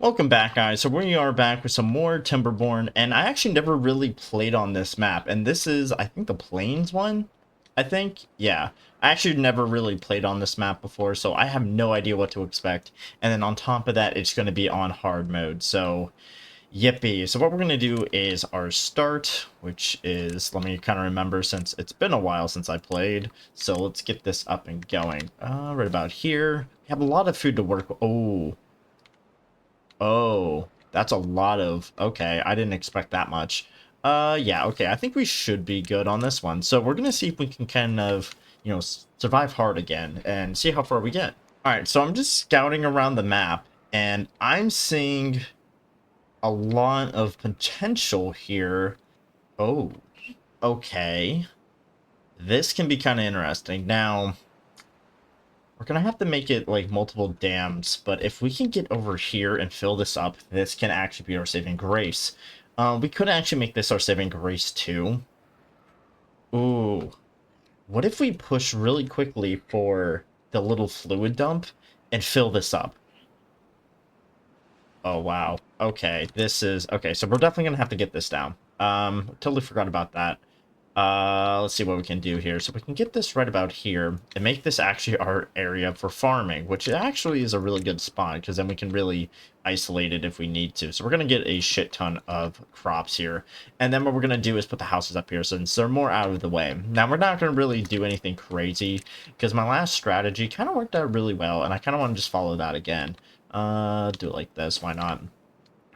Welcome back, guys. So we are back with some more Timberborn, and I actually never really played on this map, and this is, I think, the Plains one? I think? Yeah. I actually never really played on this map before, so I have no idea what to expect. And then on top of that, it's going to be on hard mode, so yippee. So what we're going to do is our start, which is, let me kind of remember since it's been a while since I played, so let's get this up and going. Right about here. We have a lot of food to work. Oh, that's a lot of... Okay, I didn't expect that much. Yeah, okay, I think we should be good on this one. So we're gonna see if we can kind of, survive hard again and see how far we get. Alright, so I'm just scouting around the map, and I'm seeing a lot of potential here. Oh, okay. This can be kind of interesting. Now, we're gonna have to make it like multiple dams, but if we can get over here and fill this up, this can actually be our saving grace. We could actually make this our saving grace too. Ooh, what if we push really quickly for the little fluid dump and fill this up? Oh, wow. Okay, this is... Okay, so we're definitely gonna have to get this down. Totally forgot about that. Let's see what we can do here. So we can get this right about here and make this actually our area for farming, which actually is a really good spot because then we can really isolate it if we need to. So we're going to get a shit ton of crops here. And then what we're going to do is put the houses up here since they're more out of the way. Now, we're not going to really do anything crazy because my last strategy kind of worked out really well, and I kind of want to just follow that again. Do it like this. Why not?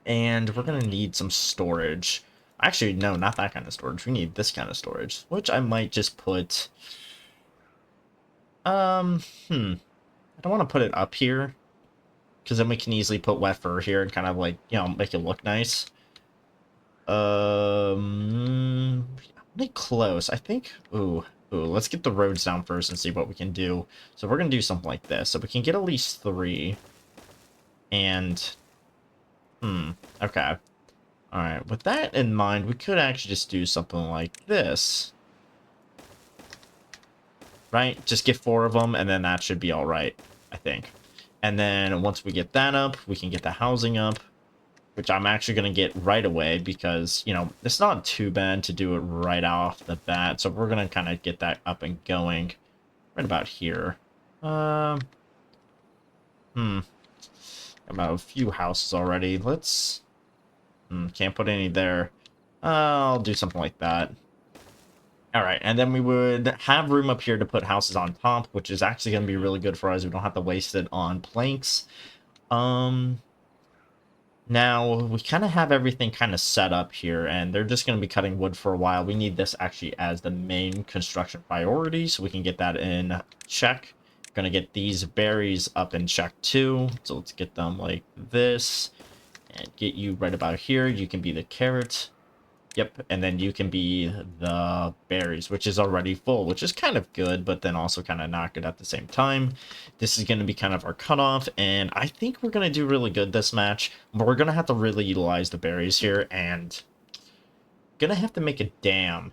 And we're going to need some storage. Actually, no, not that kind of storage. We need this kind of storage, which I might just put... I don't want to put it up here, because then we can easily put wet fur here and kind of like, make it look nice. Really close. I think, ooh, let's get the roads down first and see what we can do. So we're going to do something like this. So we can get at least 3. And, okay. Alright, with that in mind, we could actually just do something like this. Right? Just get 4 of them, and then that should be alright, I think. And then once we get that up, we can get the housing up, which I'm actually going to get right away because, it's not too bad to do it right off the bat. So we're going to kind of get that up and going right about here. About a few houses already. Let's... can't put any there. I'll do something like that. Alright, and then we would have room up here to put houses on top, which is actually going to be really good for us. We don't have to waste it on planks. Now, we kind of have everything kind of set up here, and they're just going to be cutting wood for a while. We need this actually as the main construction priority, so we can get that in check. Going to get these berries up in check too, so let's get them like this. And get you right about here. You can be the carrot. Yep, and then you can be the berries, which is already full, which is kind of good, but then also kind of not good at the same time. This is going to be kind of our cutoff, and I think we're going to do really good this match, but we're going to have to really utilize the berries here, and going to have to make a dam.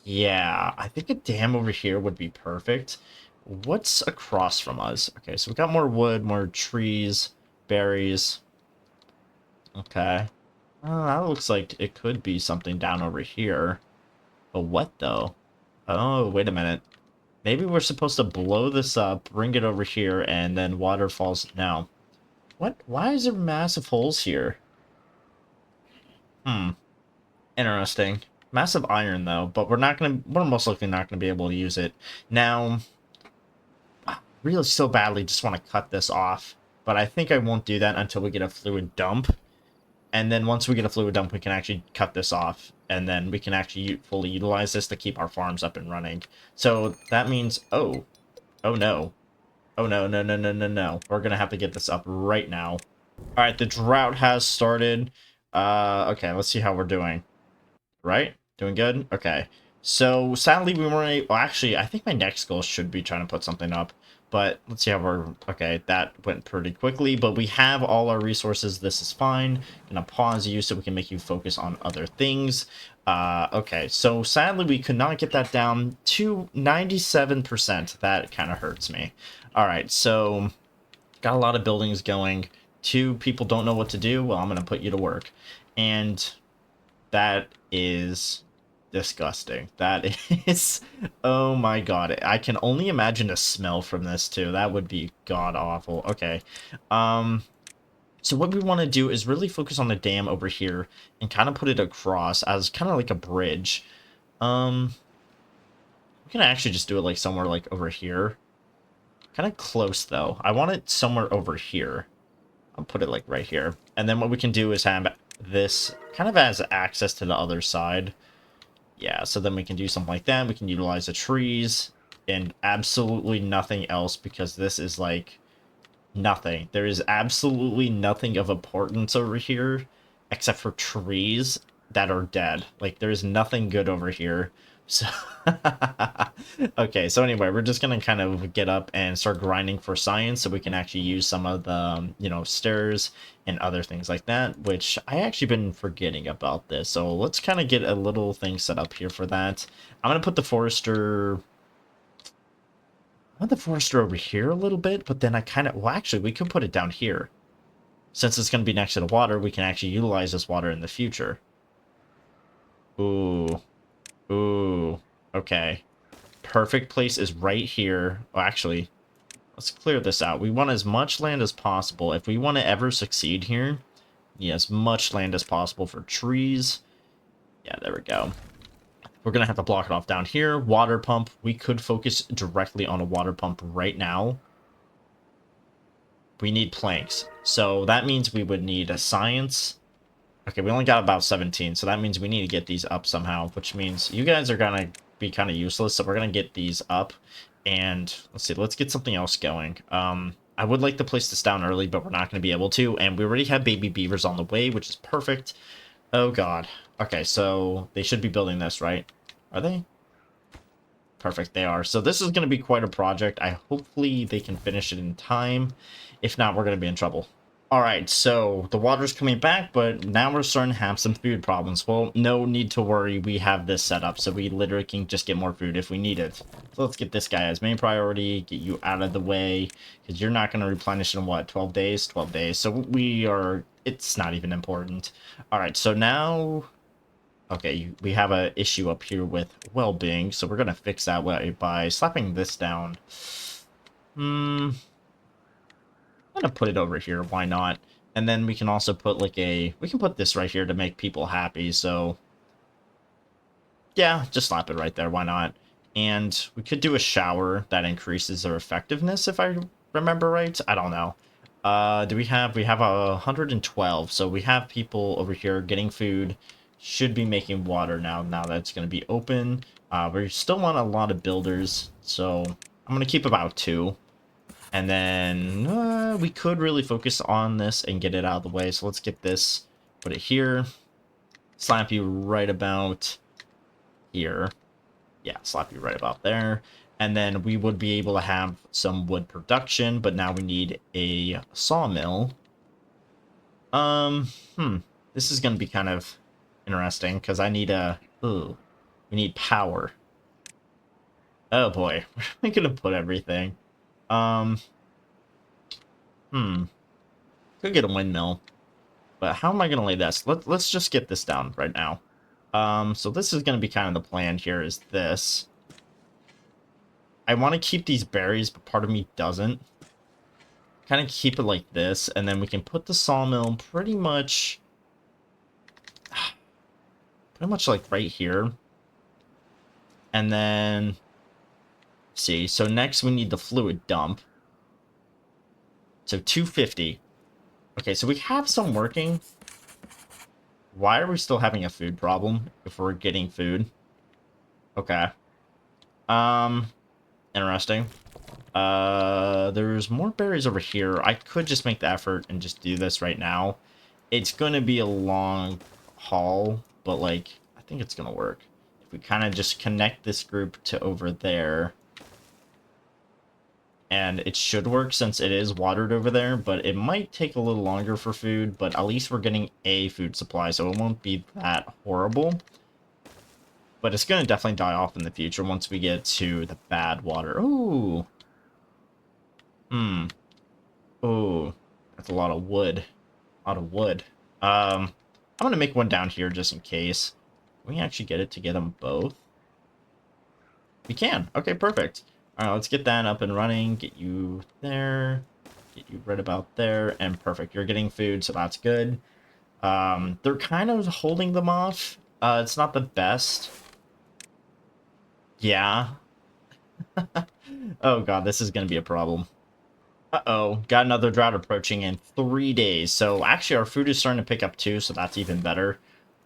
Yeah, I think a dam over here would be perfect. What's across from us? Okay, so we got more wood, more trees, berries. Okay. That looks like it could be something down over here. But what, though? Oh, wait a minute. Maybe we're supposed to blow this up, bring it over here, and then water falls... No. What? Why is there massive holes here? Interesting. Massive iron, though, but we're most likely not gonna be able to use it. Now, I really so badly just want to cut this off, but I think I won't do that until we get a fluid dump. And then once we get a fluid dump, we can actually cut this off, and then we can actually fully utilize this to keep our farms up and running. So that means, oh no. Oh no, no, no, no, no, no. We're gonna have to get this up right now. Alright, the drought has started. Okay, let's see how we're doing. Right? Doing good? Okay. So, sadly, we weren't able... Well, actually, I think my next goal should be trying to put something up. But let's see how we're... Okay, that went pretty quickly. But we have all our resources. This is fine. I'm going to pause you so we can make you focus on other things. Okay, so sadly, we could not get that down to 97%. That kind of hurts me. Alright, so... Got a lot of buildings going. Two people don't know what to do. Well, I'm going to put you to work. And that is disgusting. That is, oh my god. I can only imagine the smell from this too. That would be god awful. Okay. So what we want to do is really focus on the dam over here and kind of put it across as kind of like a bridge. We can actually just do it like somewhere like over here. Kind of close though. I want it somewhere over here. I'll put it like right here. And then what we can do is have this kind of as access to the other side. Yeah, so then we can do something like that. We can utilize the trees and absolutely nothing else because this is like nothing. There is absolutely nothing of importance over here except for trees that are dead. Like, there's nothing good over here. So, okay, so anyway, we're just gonna kind of get up and start grinding for science so we can actually use some of the, you know, stairs and other things like that, which I actually been forgetting about this. So let's kind of get a little thing set up here for that. I'm gonna put the forester... I want the forester over here a little bit, but then I kind of... Well, actually, we could put it down here. Since it's going to be next to the water, we can actually utilize this water in the future. Ooh. Ooh. Okay. Perfect place is right here. Oh, actually, let's clear this out. We want as much land as possible. If we want to ever succeed here, yeah, as much land as possible for trees. Yeah, there we go. We're going to have to block it off down here. Water pump. We could focus directly on a water pump right now. We need planks. So that means we would need a science. Okay, we only got about 17. So that means we need to get these up somehow. Which means you guys are going to be kind of useless. So we're going to get these up. And let's see. Let's get something else going. I would like to place this down early, but we're not going to be able to. And we already have baby beavers on the way, which is perfect. Oh, God. Okay, so they should be building this, right? Are they? Perfect, they are. So this is going to be quite a project. Hopefully they can finish it in time. If not, we're going to be in trouble. Alright, so the water's coming back, but now we're starting to have some food problems. Well, no need to worry. We have this set up, so we literally can just get more food if we need it. So let's get this guy as main priority, get you out of the way, because you're not going to replenish in, what, 12 days? 12 days. So we are... It's not even important. Alright, so now... Okay, we have an issue up here with well-being, so we're going to fix that by slapping this down. I'm going to put it over here, why not? And then we can also put like we can put this right here to make people happy, so... Yeah, just slap it right there, why not? And we could do a shower that increases their effectiveness, if I remember right. I don't know. We have 112, so we have people over here getting food. Should be making water now that it's going to be open. We still want a lot of builders, so I'm going to keep about 2. And then we could really focus on this and get it out of the way. So let's get this, put it here, slap you right about here. Yeah, slap you right about there. And then we would be able to have some wood production, but now we need a sawmill. This is going to be kind of interesting because I need we need power. Oh boy, where am I gonna put everything? Could get a windmill, but how am I gonna lay this? Let's just get this down right now. So this is gonna be kind of the plan here. Is this? I want to keep these berries, but part of me doesn't. Kind of keep it like this, and then we can put the sawmill pretty much like right here. And then, see, so next we need the fluid dump. So 250. Okay, so we have some working. Why are we still having a food problem if we're getting food? Okay. Interesting. There's more berries over here. I could just make the effort and just do this right now. It's gonna be a long haul, but like, I think it's gonna work. If we kind of just connect this group to over there. And it should work since it is watered over there, but it might take a little longer for food, but at least we're getting a food supply, so it won't be that horrible. But it's going to definitely die off in the future once we get to the bad water. Ooh. Ooh. That's a lot of wood. A lot of wood. I'm gonna make one down here just in case. Can we actually get it to get them both? We can. Okay, perfect. All right, let's get that up and running. Get you there. Get you right about there. And perfect. You're getting food, so that's good. They're kind of holding them off. It's not the best. Yeah. Oh god, this is gonna be a problem. Uh-oh, got another drought approaching in 3 days. So actually our food is starting to pick up too, so that's even better.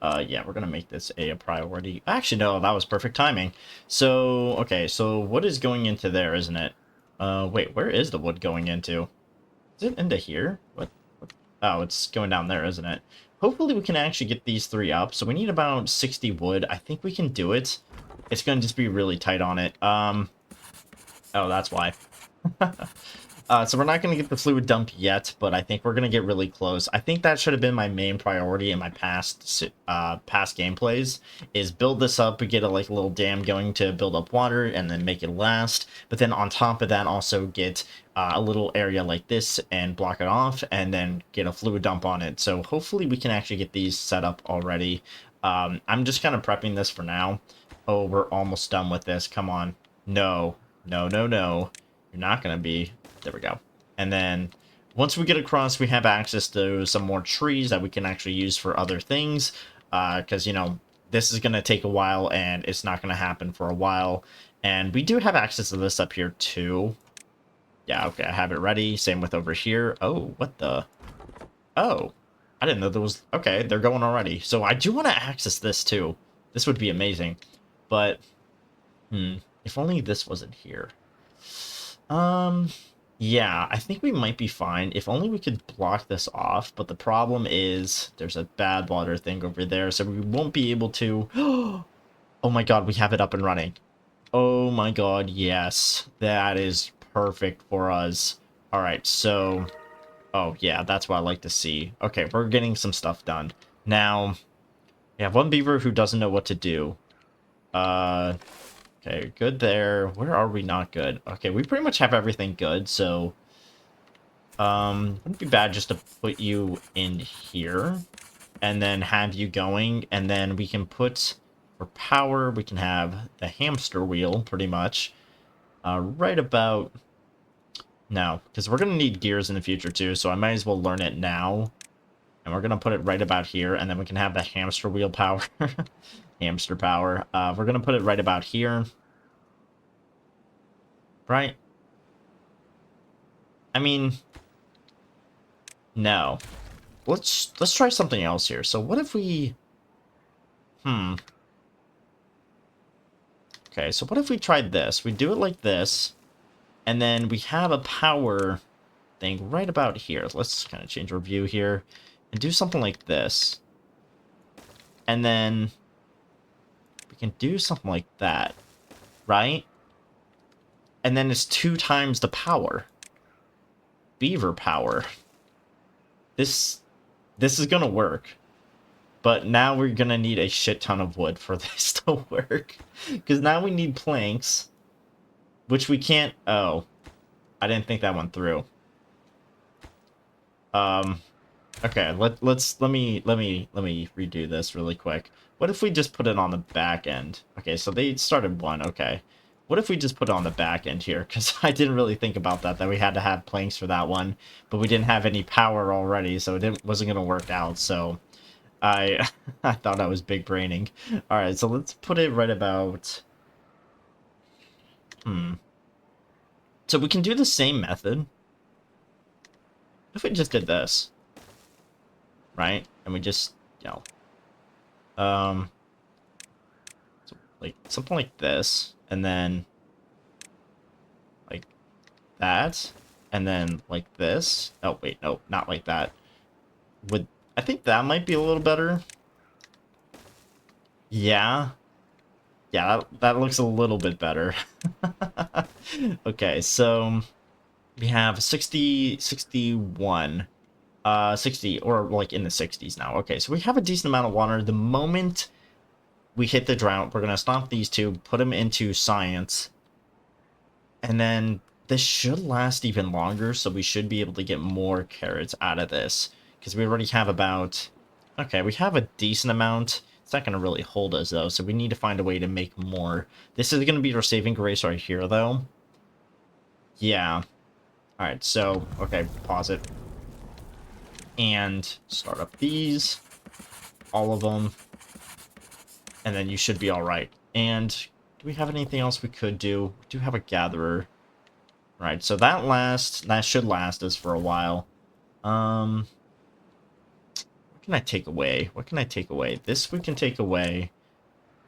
Yeah, we're gonna make this a priority. Actually, no, that was perfect timing. So, okay, so wood is going into there, isn't it? Wait, where is the wood going into? Is it into here? What? Oh, it's going down there, isn't it? Hopefully we can actually get these 3 up. So we need about 60 wood. I think we can do it. It's gonna just be really tight on it. Oh, that's why. So we're not going to get the fluid dump yet, but I think we're going to get really close. I think that should have been my main priority in my past gameplays, is build this up, get a little dam going to build up water, and then make it last. But then on top of that, also get a little area like this and block it off, and then get a fluid dump on it. So hopefully we can actually get these set up already. I'm just kind of prepping this for now. Oh, we're almost done with this. Come on. No. No, no, no. You're not going to be... There we go. And then once we get across, we have access to some more trees that we can actually use for other things. Because, you know, this is going to take a while and it's not going to happen for a while. And we do have access to this up here too. Yeah, okay, I have it ready. Same with over here. Oh, what the? Oh, I didn't know there was... Okay, they're going already. So I do want to access this too. This would be amazing. But, if only this wasn't here. Yeah, I think we might be fine. If only we could block this off, but the problem is there's a bad water thing over there, so we won't be able to... Oh my god, we have it up and running. Oh my god, yes. That is perfect for us. Alright, so... Oh, yeah, that's what I like to see. Okay, we're getting some stuff done. Now, we have one beaver who doesn't know what to do. Okay, good there. Where are we not good? Okay, we pretty much have everything good, so... wouldn't be bad just to put you in here, and then have you going, and then we can put... For power, we can have the hamster wheel, pretty much. Right about... now, because we're going to need gears in the future, too, so I might as well learn it now. And we're going to put it right about here, and then we can have the hamster wheel power. Hamster power. We're going to put it right about here. Right? I mean... No. Let's try something else here. So what if we... Okay, so what if we tried this? We do it like this, and then we have a power thing right about here. Let's kind of change our view here, and do something like this. And then... we can do something like that, right? And then it's 2 times the power. Beaver power. This is gonna work. But now we're gonna need a shit ton of wood for this to work. Because now we need planks. Which we can't... Oh. I didn't think that went through. Okay, let me redo this really quick. What if we just put it on the back end? Okay, so they started 1, okay. What if we just put it on the back end here? Because I didn't really think about that we had to have planks for that one. But we didn't have any power already, so it wasn't going to work out. So I thought I was big braining. Alright, so let's put it right about... So we can do the same method. What if we just did this? Right? And we just, you know... so, like, something like this. And then... like that. And then like this. Oh, wait, no, not like that. I think that might be a little better. Yeah. Yeah, that looks a little bit better. Okay, so we have 60, 61, 60, or like in the 60s now. Okay, so we have a decent amount of water. The moment we hit the drought, we're going to stop these two, put them into science, and then this should last even longer, so we should be able to get more carrots out of this. Because we already have about... Okay, we have a decent amount. It's not going to really hold us, though, so we need to find a way to make more. This is going to be our saving grace right here, though. Yeah. Alright, so... Okay, pause it. And start up these. All of them. And then you should be alright. And do we have anything else we could do? We do have a gatherer. Right, so that should last us for a while. What can I take away? What can I take away? This we can take away.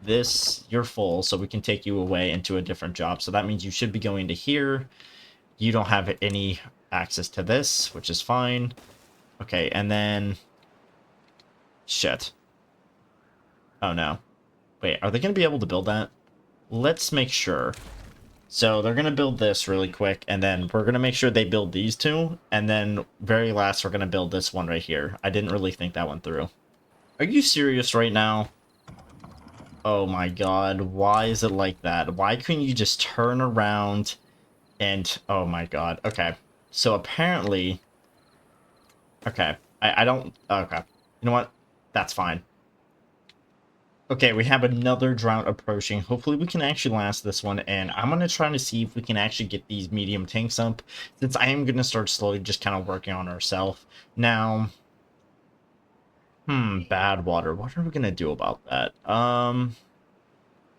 This, you're full, so we can take you away into a different job. So that means you should be going to here. You don't have any access to this, which is fine. Okay, and then... Shit. Oh, no. Wait, are they going to be able to build that? Let's make sure. So they're going to build this really quick, and then we're going to make sure they build these two, and then very last we're going to build this one right here. I didn't really think that one through. Are you serious right now? Oh my god, why is it like that? Why couldn't you just turn around and... Oh my god, okay. So apparently... Okay, I don't... Okay, you know what? That's fine. Okay, we have another drought approaching. Hopefully we can actually last this one, and I'm going to try to see if we can actually get these medium tanks up, since I am going to start slowly just kind of working on ourselves. Now, bad water. What are we going to do about that?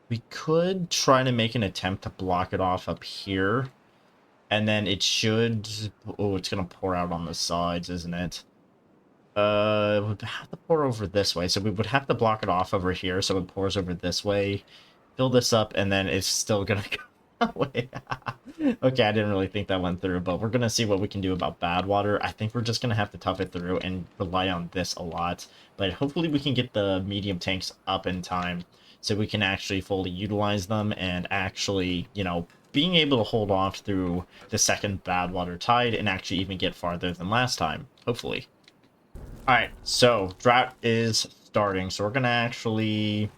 We could try to make an attempt to block it off up here, and then it should... Oh, it's going to pour out on the sides, isn't it? We'd have to pour over this way, so we would have to block it off over here, so it pours over this way, fill this up, and then it's still gonna go that way. Okay, I didn't really think that went through, but we're gonna see what we can do about bad water. I think we're just gonna have to tough it through and rely on this a lot, but hopefully we can get the medium tanks up in time, so we can actually fully utilize them, and actually, you know, being able to hold off through the second bad water tide, and actually even get farther than last time, hopefully. Alright, so drought is starting, so we're gonna actually...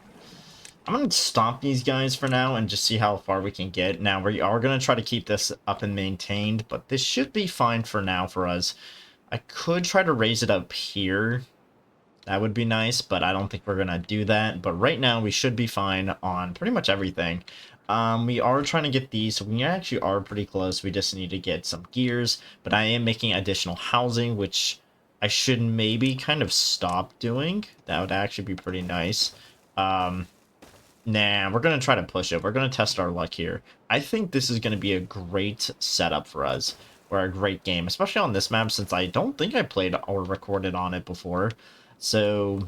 I'm gonna stop these guys for now and just see how far we can get. Now, we are gonna try to keep this up and maintained, but this should be fine for now for us. I could try to raise it up here. That would be nice, but I don't think we're gonna do that. But right now, we should be fine on pretty much everything. We are trying to get these, so we actually are pretty close. We just need to get some gears, but I am making additional housing, which... I should maybe kind of stop doing. That would actually be pretty nice. Nah, we're going to try to push it. We're going to test our luck here. I think this is going to be a great setup for us, or a great game, especially on this map, since I don't think I played or recorded on it before. So,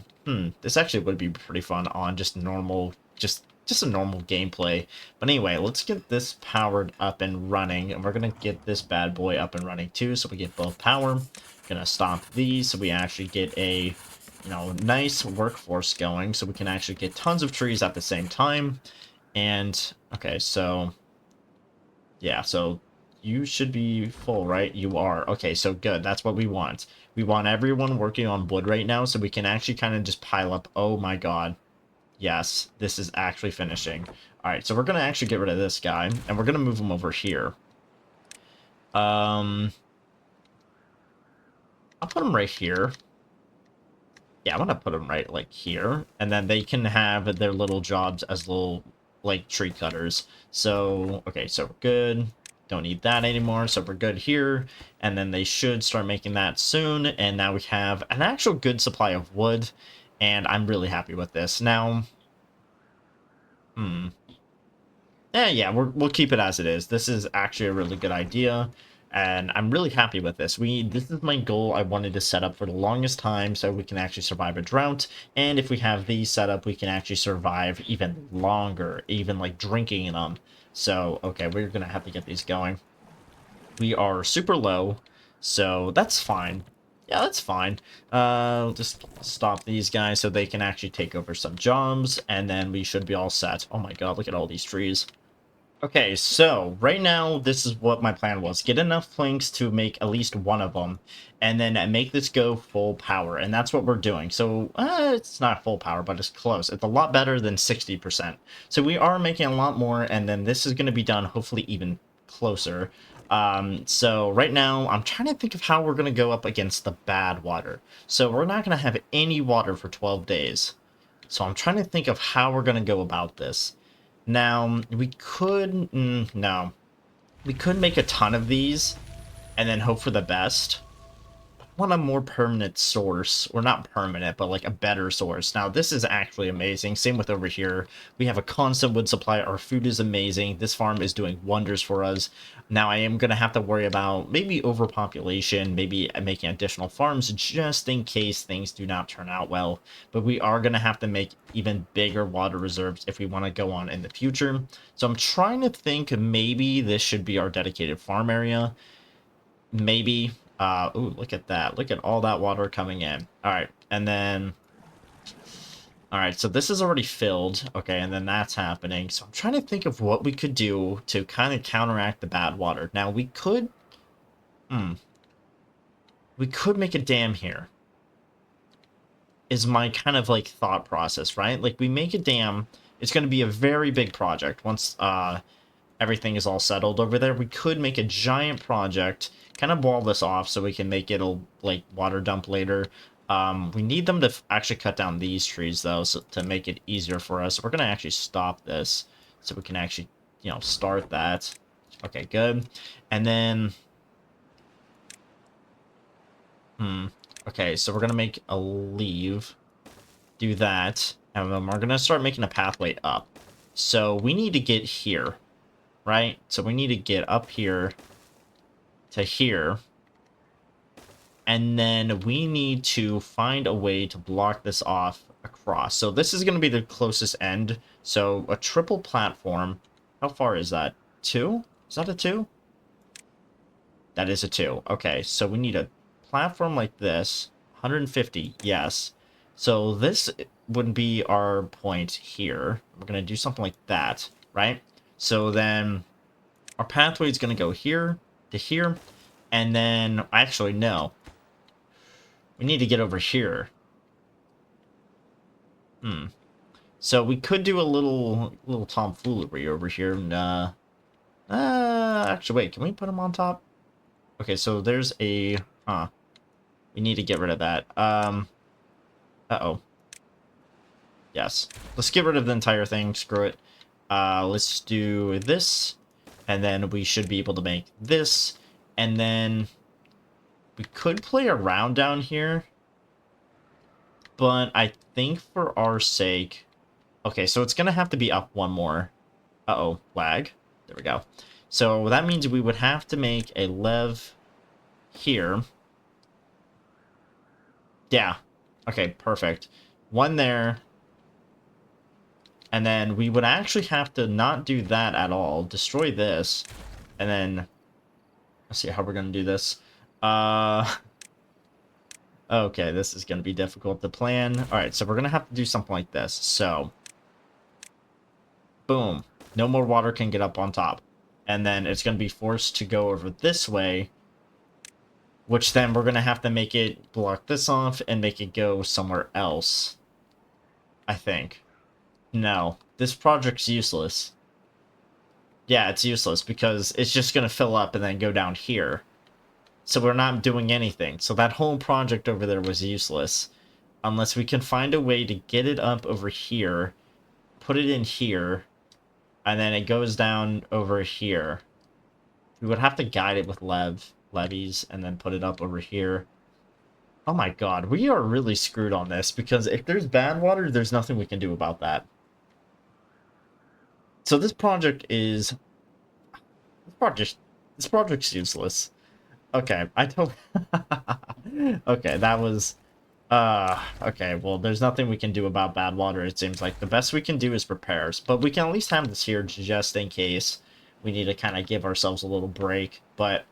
this actually would be pretty fun on just normal, just a normal gameplay. But anyway, let's get this powered up and running, and we're going to get this bad boy up and running too, so we get both power. Gonna stop these so we actually get a, you know, nice workforce going, so we can actually get tons of trees at the same time. And okay, so yeah, so you should be full, right? You are. Okay, so good. That's what we want. We want everyone working on wood right now, so we can actually kind of just pile up. Oh my god. Yes, this is actually finishing. All right, so we're gonna actually get rid of this guy, and we're gonna move him over here. I'll put them right here. Yeah, I'm gonna put them right, like, here. And then they can have their little jobs as little, like, tree cutters. So, okay, so we're good. Don't need that anymore, so we're good here. And then they should start making that soon. And now we have an actual good supply of wood. And I'm really happy with this. Now, yeah, we'll keep it as it is. This is actually a really good idea. And I'm really happy with this. This is my goal I wanted to set up for the longest time, so we can actually survive a drought. And if we have these set up, we can actually survive even longer, even like drinking in them. So, okay, we're gonna have to get these going. We are super low, so that's fine. Yeah, that's fine. Just stop these guys so they can actually take over some jobs, and then we should be all set. Oh my god, look at all these trees. Okay, so right now, this is what my plan was. Get enough planks to make at least one of them, and then make this go full power, and that's what we're doing. So, it's not full power, but it's close. It's a lot better than 60%. So we are making a lot more, and then this is going to be done hopefully even closer. So right now, I'm trying to think of how we're going to go up against the bad water. So we're not going to have any water for 12 days. So I'm trying to think of how we're going to go about this. Now, we could... no. We could make a ton of these and then hope for the best. Want a more permanent source, or not permanent, but like a better source. Now, this is actually amazing. Same with over here. We have a constant wood supply. Our food is amazing. This farm is doing wonders for us. Now, I am going to have to worry about maybe overpopulation, maybe making additional farms just in case things do not turn out well. But we are going to have to make even bigger water reserves if we want to go on in the future. So I'm trying to think maybe this should be our dedicated farm area. Maybe. Ooh, look at that. Look at all that water coming in. All right, and then... All right, so this is already filled. Okay, and then that's happening. So I'm trying to think of what we could do to kind of counteract the bad water. Now, we could... we could make a dam here. Is my kind of, like, thought process, right? Like, we make a dam. It's going to be a very big project once everything is all settled over there. We could make a giant project, kind of wall this off so we can make it a, like, water dump later. We need them to actually cut down these trees, though, so to make it easier for us. We're going to actually stop this so we can actually, you know, start that. Okay, good. And then... Okay, so we're going to make a leave. Do that. And then we're going to start making a pathway up. So we need to get here, right? So we need to get up here to here. And then we need to find a way to block this off across. So this is going to be the closest end. So a triple platform. How far is that? 2? Is that a 2? That is a 2. Okay, so we need a platform like this. 150, yes. So this would be our point here. We're going to do something like that, right? So then our pathway is going to go here to here. And then, actually, no. We need to get over here. So we could do a little tomfoolery over here. And, actually, wait, can we put them on top? Okay, so there's a... We need to get rid of that. Uh-oh. Yes. Let's get rid of the entire thing. Screw it. Let's do this. And then we should be able to make this. And then... we could play around down here, but I think for our sake... Okay, so it's going to have to be up one more. Uh-oh, lag. There we go. So that means we would have to make a lev here. Yeah. Okay, perfect. One there. And then we would actually have to not do that at all. Destroy this. And then... let's see how we're going to do this. Okay, this is going to be difficult to plan. Alright, so we're going to have to do something like this. So, boom. No more water can get up on top. And then it's going to be forced to go over this way, which then we're going to have to make it block this off and make it go somewhere else. I think. No, this project's useless. Yeah, it's useless because it's just going to fill up and then go down here. So we're not doing anything. So that whole project over there was useless. Unless we can find a way to get it up over here. Put it in here. And then it goes down over here. We would have to guide it with levies. And then put it up over here. Oh my god. We are really screwed on this. Because if there's bad water, there's nothing we can do about that. So this project is... This project's useless. Okay, I don't... Okay, that was... okay, well, there's nothing we can do about bad water, it seems like. The best we can do is repairs, but we can at least have this here just in case we need to kind of give ourselves a little break, but...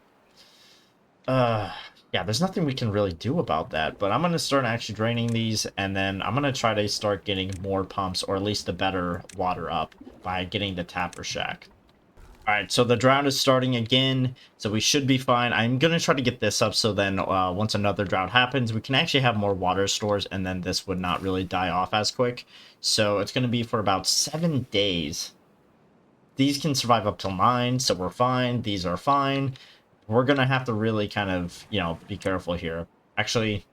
yeah, there's nothing we can really do about that, but I'm going to start actually draining these, and then I'm going to try to start getting more pumps, or at least the better water up, by getting the tapper shack. Alright, so the drought is starting again, so we should be fine. I'm going to try to get this up so then once another drought happens, we can actually have more water stores, and then this would not really die off as quick. So it's going to be for about 7 days. these can survive up till 9, so we're fine. These are fine. We're gonna have to really kind of, you know, be careful here. Actually,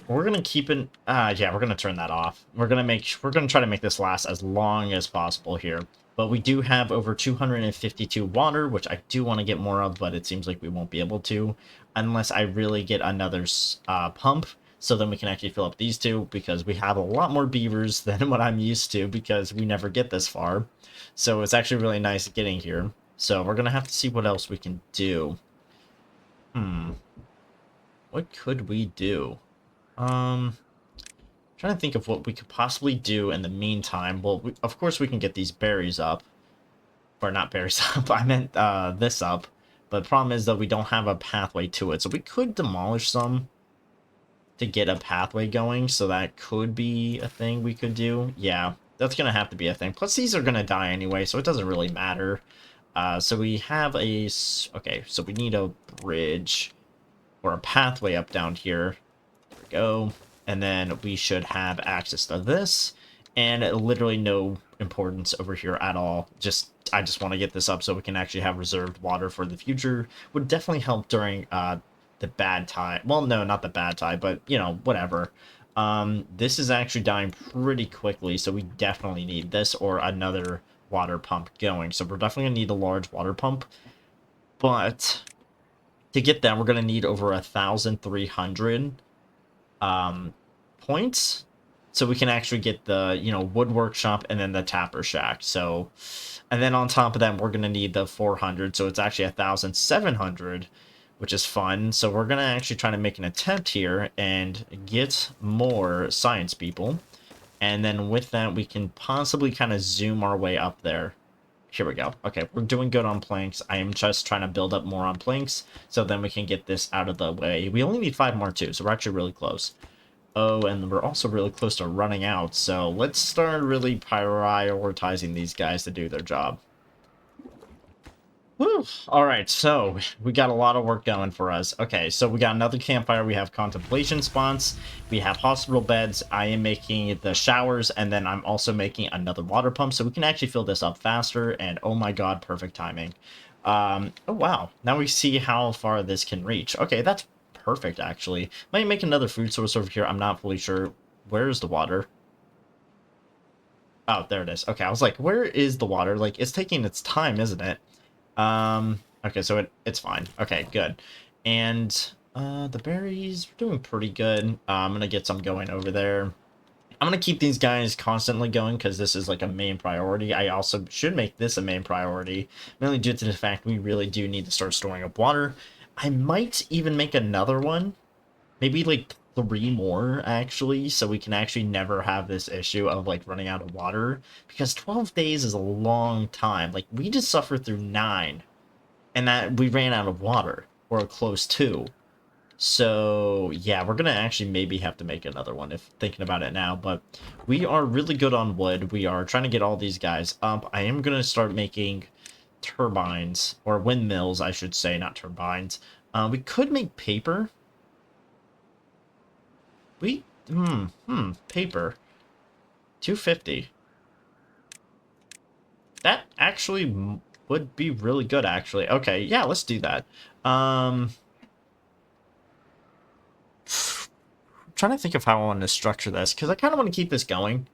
we're gonna keep it. Yeah, we're gonna turn that off. We're gonna try to make this last as long as possible here. But we do have over 252 water, which I do want to get more of, but it seems like we won't be able to unless I really get another pump. So then we can actually fill up these two, because we have a lot more beavers than what I'm used to, because we never get this far. So it's actually really nice getting here. So we're gonna have to see what else we can do. What could we do? Trying to think of what we could possibly do in the meantime. Well, of course we can get these berries up. Or not berries up, I meant this up. But the problem is that we don't have a pathway to it. So we could demolish some to get a pathway going. So that could be a thing we could do. Yeah, that's going to have to be a thing. Plus these are going to die anyway, so it doesn't really matter. So we have a... Okay, so we need a bridge or a pathway up down here. There we go. And then we should have access to this, and literally no importance over here at all. I just want to get this up so we can actually have reserved water for the future. Would definitely help during the bad time. Well, no, not the bad time, but, you know, whatever. This is actually dying pretty quickly, so we definitely need this or another water pump going. So we're definitely going to need a large water pump. But to get that, we're going to need over 1,300 points, so we can actually get the, you know, wood workshop and then the tapper shack. So, and then on top of that, we're gonna need the 400, so it's actually 1,700, which is fun. So we're gonna actually try to make an attempt here and get more science people, and then with that we can possibly kind of zoom our way up there. Here we go. Okay, we're doing good on planks. I am just trying to build up more on planks, so then we can get this out of the way. We only need 5 more too, so we're actually really close. Oh, and we're also really close to running out, so let's start really prioritizing these guys to do their job. Whew. Alright, so we got a lot of work going for us. Okay, so we got another campfire, we have contemplation spots, we have hospital beds, I am making the showers, and then I'm also making another water pump, so we can actually fill this up faster, and oh my god, perfect timing. Oh wow, now we see how far this can reach. Okay, that's perfect, actually. Might make another food source over here. I'm not fully sure. Where is the water? Oh, there it is. Okay, I was like, where is the water? Like, it's taking its time, isn't it? Okay, so it's fine. Okay, good. And, the berries, we're doing pretty good. I'm gonna get some going over there. I'm gonna keep these guys constantly going because this is like a main priority. I also should make this a main priority, mainly due to the fact we really do need to start storing up water. I might even make another one, maybe like 3 more actually, so we can actually never have this issue of like running out of water, because 12 days is a long time. Like, we just suffered through 9 and that we ran out of water, or close to. So yeah, we're gonna actually maybe have to make another one if thinking about it now, but we are really good on wood. We are trying to get all these guys up. I am gonna start making turbines, or windmills, I should say, not turbines. We could make paper. Paper. 250. That actually would be really good, actually. Okay, yeah, let's do that. Trying to think of how I want to structure this, because I kind of want to keep this going,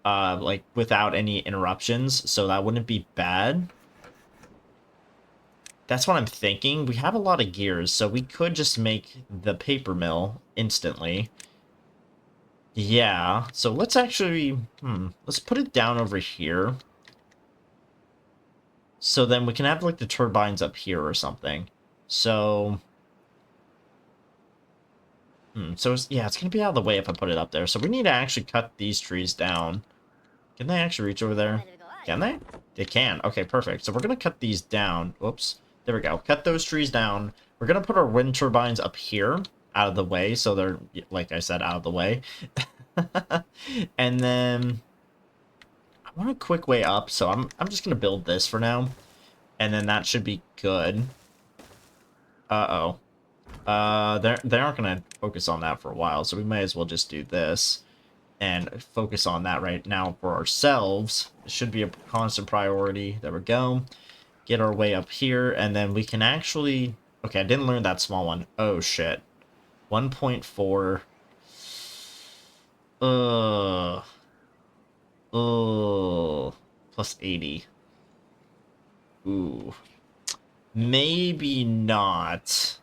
like, without any interruptions, so that wouldn't be bad. That's what I'm thinking. We have a lot of gears, so we could just make the paper mill instantly. Yeah, so let's actually, let's put it down over here. So then we can have, like, the turbines up here or something. So, so yeah, it's going to be out of the way if I put it up there. So we need to actually cut these trees down. Can they actually reach over there? Can they? They can. Okay, perfect. So we're going to cut these down. Whoops. There we go. Cut those trees down. We're going to put our wind turbines up here, out of the way, so they're, like I said, out of the way. And then I want a quick way up, so I'm just going to build this for now. And then that should be good. Uh-oh. They aren't going to focus on that for a while, so we may as well just do this. and focus on that right now for ourselves. It should be a constant priority. There we go. Get our way up here, and then we can actually... Okay, I didn't learn that small one. Oh, shit. 1.4. Uh... Plus 80. Ooh. Maybe not.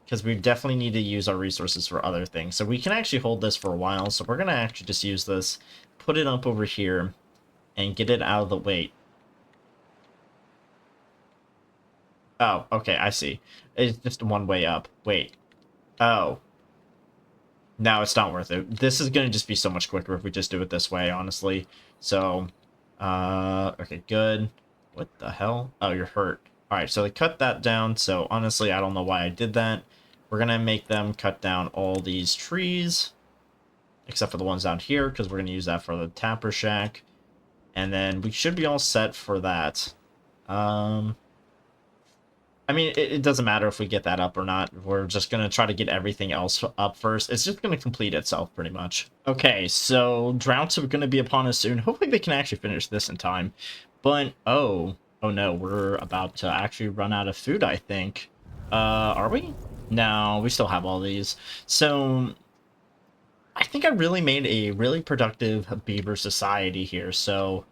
Because we definitely need to use our resources for other things. So we can actually hold this for a while. So we're going to actually just use this, put it up over here, and get it out of the way. Oh, okay, I see. It's just one way up. Wait. Oh. No, it's not worth it. This is going to just be so much quicker if we just do it this way, honestly. So, okay, good. What the hell? Oh, you're hurt. Alright, so they cut that down, so honestly, I don't know why I did that. We're going to make them cut down all these trees, except for the ones down here, because we're going to use that for the tapper shack. And then we should be all set for that. I mean, it doesn't matter if we get that up or not. We're just going to try to get everything else up first. It's just going to complete itself, pretty much. Okay, so droughts are going to be upon us soon. Hopefully they can actually finish this in time. But, oh no, we're about to actually run out of food, I think. Are we? No, we still have all these. So, I think I really made a really productive beaver society here, so...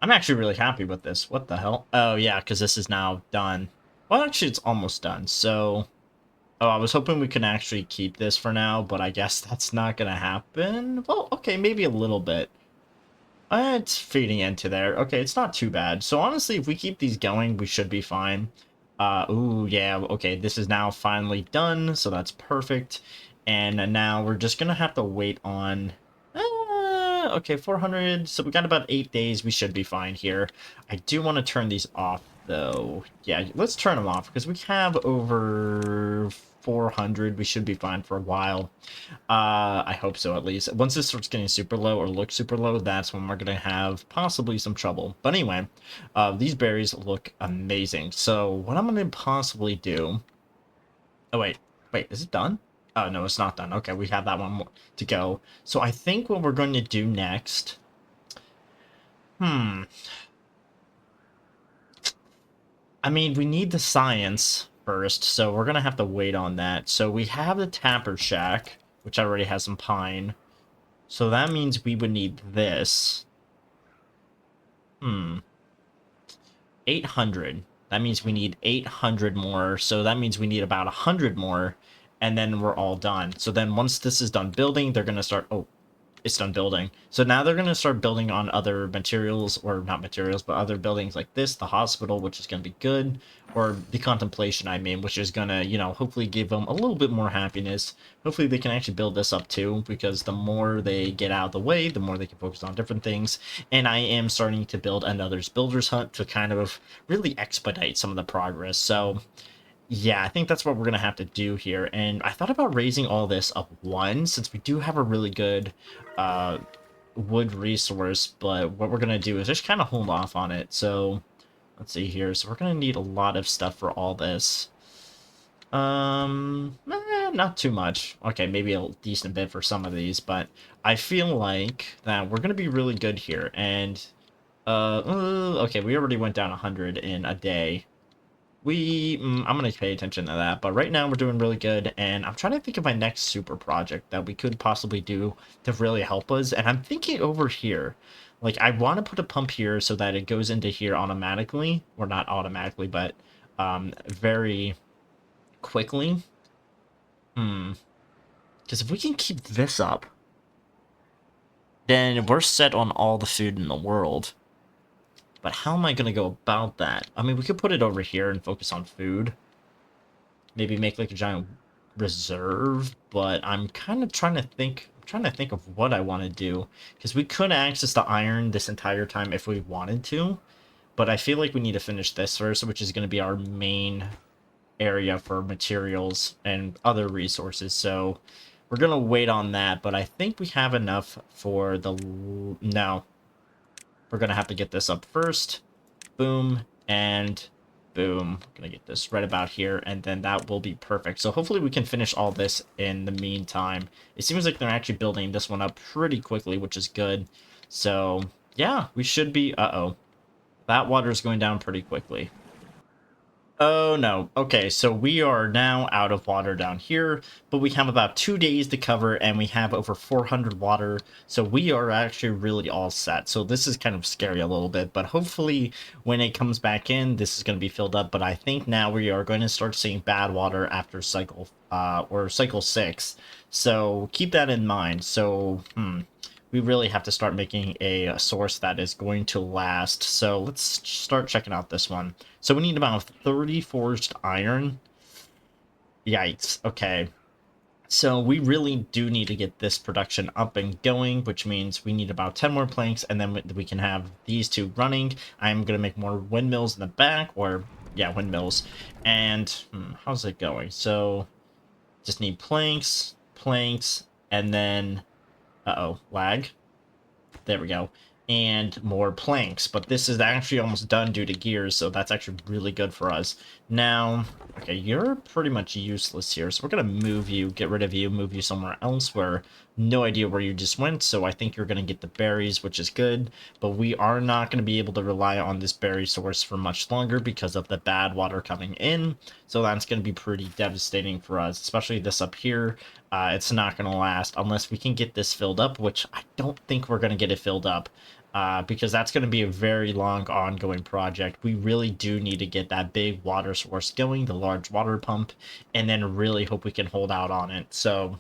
I'm actually really happy with this. What the hell? Oh, yeah, because this is now done. Well, actually, it's almost done, so... Oh, I was hoping we could actually keep this for now, but I guess that's not gonna happen. Well, okay, maybe a little bit. It's feeding into there. Okay, it's not too bad. So honestly, if we keep these going, we should be fine. Ooh, yeah, okay, this is now finally done, so that's perfect. And now we're just gonna have to wait on... okay, 400, so we got about 8 days. We should be fine here. I do want to turn these off, though. Yeah, let's turn them off, because we have over 400. We should be fine for a while. I hope so, at least. Once this starts getting super low or looks super low, that's when we're going to have possibly some trouble. But anyway, these berries look amazing. So what I'm going to possibly do... Oh, wait, is it done? Oh, no, it's not done. Okay, we have that one more to go. So I think what we're going to do next... I mean, we need the science first, so we're going to have to wait on that. So we have the Tapper Shack, which already has some pine. So that means we would need this. 800. That means we need 800 more, so that means we need about 100 more, and then we're all done. So then once this is done building, they're going to start... Oh, it's done building. So now they're going to start building on other materials, or not materials, but other buildings like this, the hospital, which is going to be good, or the contemplation, I mean, which is going to, you know, hopefully give them a little bit more happiness. Hopefully they can actually build this up too, because the more they get out of the way, the more they can focus on different things. And I am starting to build another builder's hut to kind of really expedite some of the progress. So yeah, I think that's what we're going to have to do here. And I thought about raising all this up one, since we do have a really good wood resource. But what we're going to do is just kind of hold off on it. So let's see here. So we're going to need a lot of stuff for all this. Not too much. Okay, maybe a decent bit for some of these. But I feel like that we're going to be really good here. And, okay, we already went down 100 in a day. I'm going to pay attention to that, but right now we're doing really good, and I'm trying to think of my next super project that we could possibly do to really help us, and I'm thinking over here, like, I want to put a pump here so that it goes into here automatically, or not automatically, but, very quickly. Because if we can keep this up, then we're set on all the food in the world. But how am I going to go about that? I mean, we could put it over here and focus on food. Maybe make like a giant reserve, but I'm kind of trying to think of what I want to do, because we could access the iron this entire time if we wanted to, but I feel like we need to finish this first, which is going to be our main area for materials and other resources. So we're going to wait on that, but I think we have enough for the... No. We're going to have to get this up first. Boom, and boom. I'm gonna get this right about here, and then that will be perfect. So hopefully we can finish all this in the meantime. It seems like they're actually building this one up pretty quickly, which is good. So yeah, we should be... Uh-oh. That water is going down pretty quickly. Oh no. Okay, so we are now out of water down here, but we have about 2 days to cover and we have over 400 water, so we are actually really all set. So this is kind of scary a little bit, but hopefully when it comes back in, this is going to be filled up. But I think now we are going to start seeing bad water after cycle or cycle 6. So keep that in mind. So we really have to start making a source that is going to last. So let's start checking out this one. So we need about 30 forged iron. Yikes. Okay. So we really do need to get this production up and going, which means we need about 10 more planks, and then we can have these two running. I'm going to make more windmills in the back, or, yeah, windmills. And how's it going? So just need planks, and then... Uh-oh, lag. There we go. And more planks, but this is actually almost done due to gears, so that's actually really good for us. Now, okay, you're pretty much useless here, so we're gonna move you, get rid of you, move you somewhere else where no idea where you just went, so I think you're gonna get the berries, which is good, but we are not gonna be able to rely on this berry source for much longer because of the bad water coming in, so that's gonna be pretty devastating for us, especially this up here. It's not gonna last unless we can get this filled up, which I don't think we're gonna get it filled up. Because that's going to be a very long ongoing project. We really do need to get that big water source going, the large water pump, and then really hope we can hold out on it. So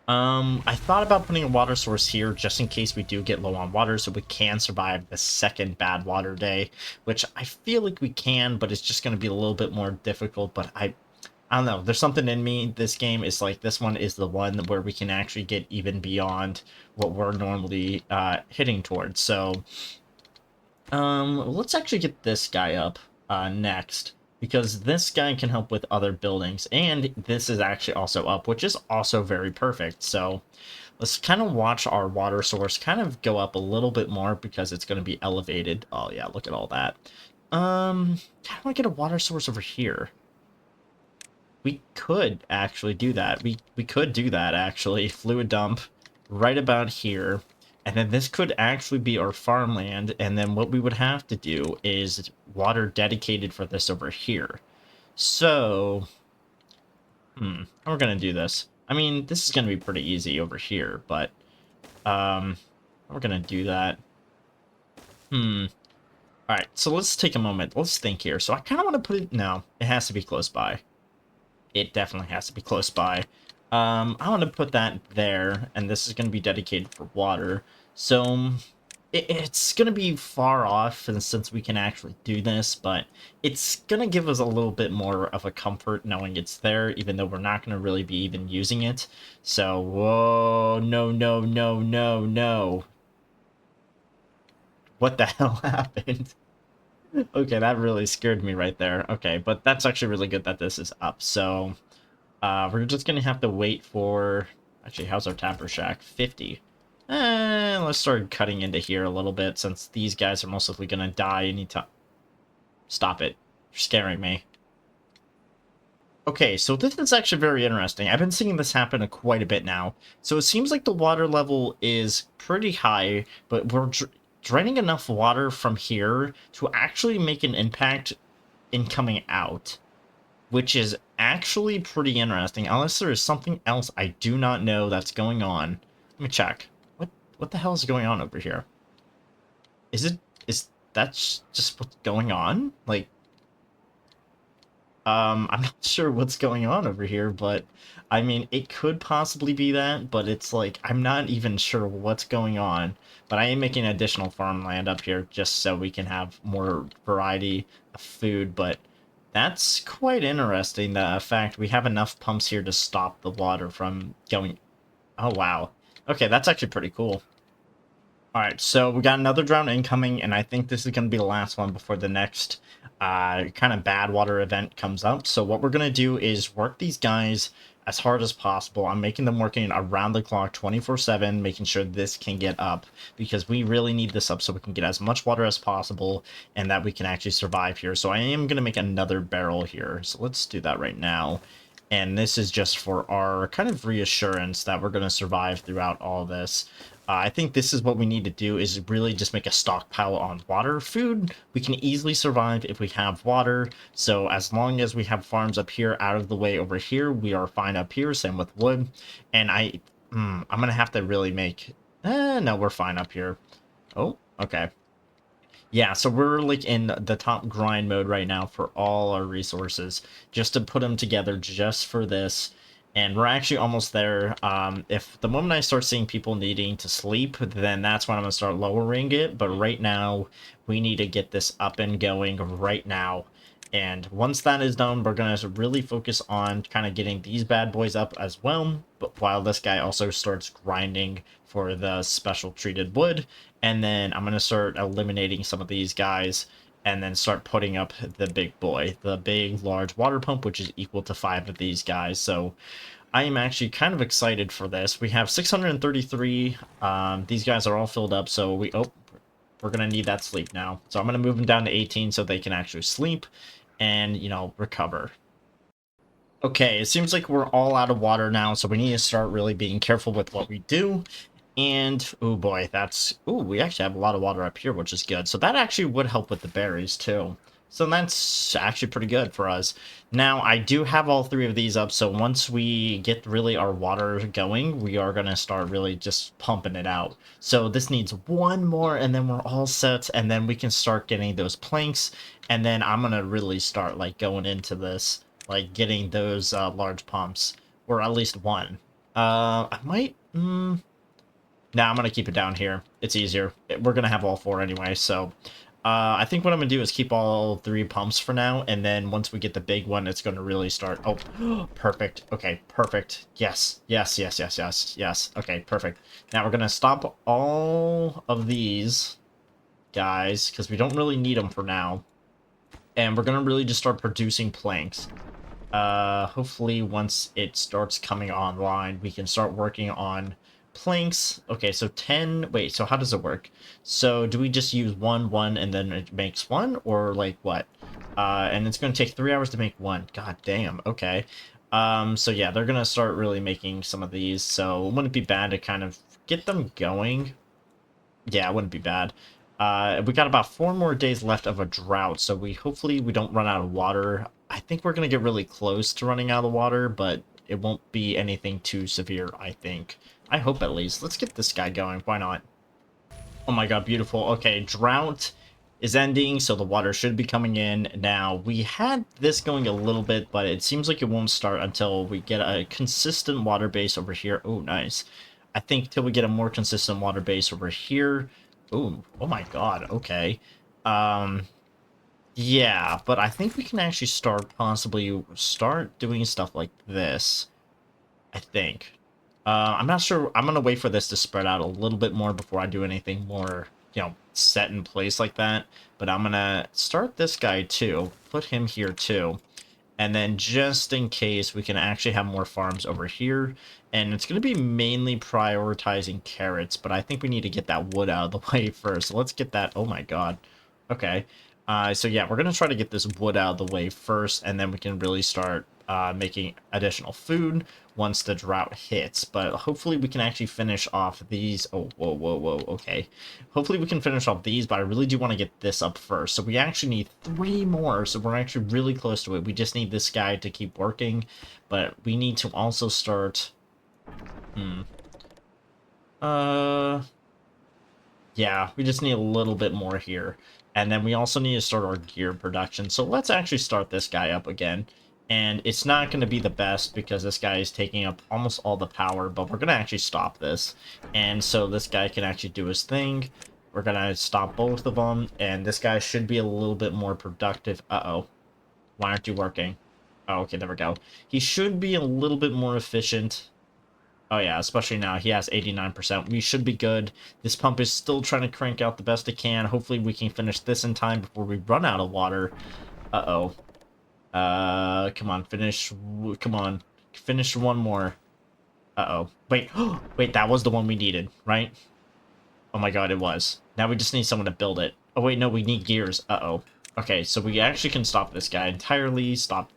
I thought about putting a water source here just in case we do get low on water so we can survive the second bad water day, which I feel like we can, but it's just going to be a little bit more difficult. But I don't know, there's something in me, this game is like, this one is the one where we can actually get even beyond what we're normally hitting towards. So, let's actually get this guy up next, because this guy can help with other buildings, and this is actually also up, which is also very perfect. So, let's kind of watch our water source kind of go up a little bit more, because it's going to be elevated. Oh yeah, look at all that. How do I get a water source over here? We could actually do that. We could do that, actually. Fluid dump right about here. And then this could actually be our farmland. And then what we would have to do is water dedicated for this over here. So, how are we going to do this? I mean, this is going to be pretty easy over here, but we're going to do that. Alright, so let's take a moment. Let's think here. So I kind of want to put it... No, it has to be close by. It definitely has to be close by. I want to put that there, and this is going to be dedicated for water. So it's going to be far off, and since we can actually do this, but it's going to give us a little bit more of a comfort knowing it's there, even though we're not going to really be even using it. So, whoa, no, no, no, no, no. What the hell happened? Okay, that really scared me right there. Okay, but that's actually really good that this is up. So, we're just gonna have to wait for... Actually, how's our tapper shack? 50. Let's start cutting into here a little bit, since these guys are most likely gonna die anytime. Stop it. You're scaring me. Okay, so this is actually very interesting. I've been seeing this happen quite a bit now. So it seems like the water level is pretty high, but we're draining enough water from here to actually make an impact in coming out, which is actually pretty interesting, unless there is something else I do not know that's going on. Let me check. What the hell is going on over here? Is that just what's going on? Like, I'm not sure what's going on over here, but I mean, it could possibly be that, but it's like, I'm not even sure what's going on. But I am making additional farmland up here just so we can have more variety of food, but that's quite interesting, the fact we have enough pumps here to stop the water from going... Oh, wow. Okay, that's actually pretty cool. Alright, so we got another drought incoming, and I think this is going to be the last one before the next kind of bad water event comes up. So what we're going to do is work these guys as hard as possible. I'm making them working around the clock 24/7, making sure this can get up, because we really need this up so we can get as much water as possible and that we can actually survive here. So I am going to make another barrel here. So let's do that right now. And this is just for our kind of reassurance that we're going to survive throughout all this. I think this is what we need to do, is really just make a stockpile on water. Food, we can easily survive if we have water. So as long as we have farms up here out of the way over here, we are fine up here. Same with wood. And I'm going to have to really make... no, we're fine up here. Oh, okay. Yeah, so we're like in the top grind mode right now for all our resources, just to put them together just for this. And we're actually almost there. If the moment I start seeing people needing to sleep, then that's when I'm going to start lowering it. But right now, we need to get this up and going right now. And once that is done, we're going to really focus on kind of getting these bad boys up as well. But while this guy also starts grinding for the special treated wood. And then I'm going to start eliminating some of these guys and then start putting up the big boy, the big, large water pump, which is equal to 5 of these guys. So I am actually kind of excited for this. We have 633. These guys are all filled up, so we're going to need that sleep now. So I'm going to move them down to 18 so they can actually sleep and, you know, recover. Okay, it seems like we're all out of water now, so we need to start really being careful with what we do. And, oh boy, we actually have a lot of water up here, which is good. So that actually would help with the berries, too. So that's actually pretty good for us. Now, I do have all 3 of these up, so once we get really our water going, we are going to start really just pumping it out. So this needs 1 more, and then we're all set, and then we can start getting those planks, and then I'm going to really start, like, going into this, like, getting those large pumps, or at least 1. I might... Nah, I'm going to keep it down here. It's easier. We're going to have all 4 anyway, so... I think what I'm going to do is keep all 3 pumps for now, and then once we get the big one, it's going to really start... Oh, perfect. Okay, perfect. Yes, yes, yes, yes, yes, yes. Okay, perfect. Now we're going to stop all of these guys, because we don't really need them for now. And we're going to really just start producing planks. Hopefully once it starts coming online, we can start working on... planks. Okay, so 10. Wait, so how does it work? So do we just use 1 and then it makes 1, or like what? And it's going to take 3 hours to make 1. God damn. Okay. So yeah, they're going to start really making some of these, so it wouldn't be bad to kind of get them going. Yeah, it wouldn't be bad. We got about 4 more days left of a drought, so hopefully we don't run out of water. I think we're going to get really close to running out of water, but it won't be anything too severe, I think. I hope at least. Let's get this guy going. Why not? Oh my god, beautiful. Okay, drought is ending, so the water should be coming in. Now, we had this going a little bit, but it seems like it won't start until we get a consistent water base over here. Oh, nice. I think till we get a more consistent water base over here. Ooh, oh my god, okay. Yeah, but I think we can actually possibly start doing stuff like this. I think. I'm not sure. I'm going to wait for this to spread out a little bit more before I do anything more, you know, set in place like that. But I'm going to start this guy too. Put him here too. And then just in case, we can actually have more farms over here. And it's going to be mainly prioritizing carrots. But I think we need to get that wood out of the way first. So let's get that. Oh my god. Okay. So yeah, we're going to try to get this wood out of the way first. And then we can really start making additional food once the drought hits. But hopefully we can actually finish off these. Oh, whoa, whoa, whoa. Okay. Hopefully we can finish off these, but I really do want to get this up first. So we actually need 3 more. So we're actually really close to it. We just need this guy to keep working. But we need to also start... Yeah, we just need a little bit more here. And then we also need to start our gear production. So let's actually start this guy up again. And it's not going to be the best because this guy is taking up almost all the power, but we're going to actually stop this. And so this guy can actually do his thing. We're going to stop both of them, and this guy should be a little bit more productive. Uh-oh. Why aren't you working? Oh, okay, there we go. He should be a little bit more efficient. Oh yeah, especially now. He has 89%. We should be good. This pump is still trying to crank out the best it can. Hopefully we can finish this in time before we run out of water. Uh-oh. Come on, finish. Come on. Finish one more. Uh-oh. Wait, wait, that was the one we needed, right? Oh my god, it was. Now we just need someone to build it. Oh wait, no, we need gears. Uh-oh. Okay, so we actually can stop this guy entirely, start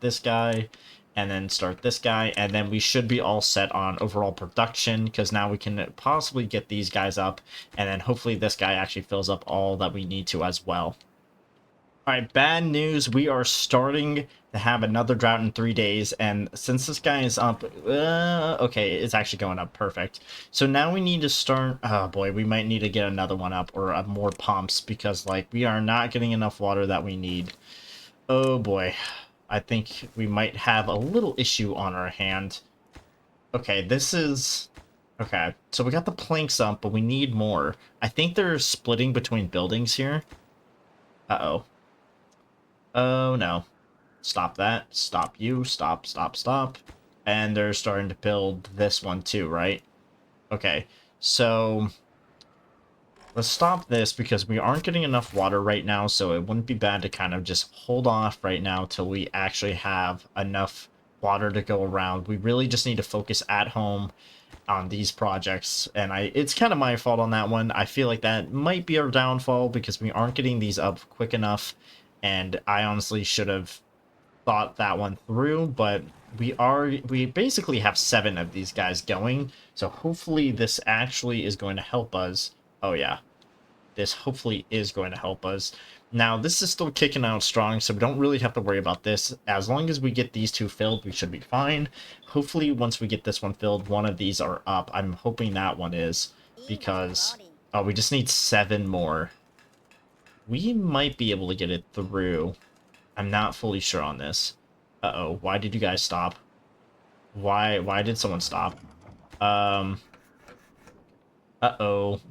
this guy, and then start this guy, and then we should be all set on overall production, because now we can possibly get these guys up, and then hopefully this guy actually fills up all that we need to as well. Alright, bad news. We are starting to have another drought in 3 days, and since this guy is up, okay, it's actually going up perfect. So now we need to start, oh boy, we might need to get another one up, or more pumps, because, like, we are not getting enough water that we need. Oh boy, I think we might have a little issue on our hand. Okay, this is... Okay, so we got the planks up, but we need more. I think they're splitting between buildings here. Uh-oh. Oh no. Stop that. Stop you. Stop, stop, stop. And they're starting to build this one too, right? Okay, so let's stop this because we aren't getting enough water right now, so it wouldn't be bad to kind of just hold off right now till we actually have enough water to go around. We really just need to focus at home on these projects, and it's kind of my fault on that one. I feel like that might be our downfall because we aren't getting these up quick enough, and I honestly should have thought that one through, but we basically have 7 of these guys going, so hopefully this actually is going to help us. Oh yeah, this hopefully is going to help us. Now this is still kicking out strong, so we don't really have to worry about this. As long as we get these 2 filled, we should be fine. Hopefully once we get this one filled, one of these are up. I'm hoping that one is, because oh, we just need 7 more. We might be able to get it through. I'm not fully sure on this. Uh-oh, why did you guys stop? Why did someone stop? Uh-oh,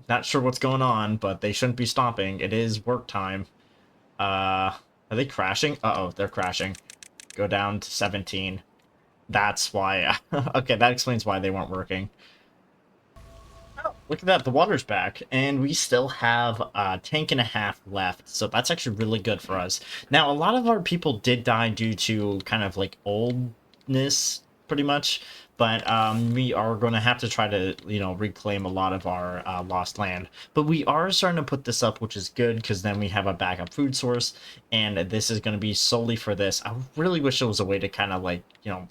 not sure what's going on, but they shouldn't be stopping. It is work time. Are they crashing? Uh-oh, they're crashing. Go down to 17. That's why. Okay, that explains why they weren't working. Oh, look at that, the water's back, and we still have a tank and a half left, so that's actually really good for us. Now, a lot of our people did die due to kind of like oldness, pretty much, but we are going to have to try to, you know, reclaim a lot of our lost land. But we are starting to put this up, which is good, because then we have a backup food source, and this is going to be solely for this. I really wish there was a way to kind of like, you know,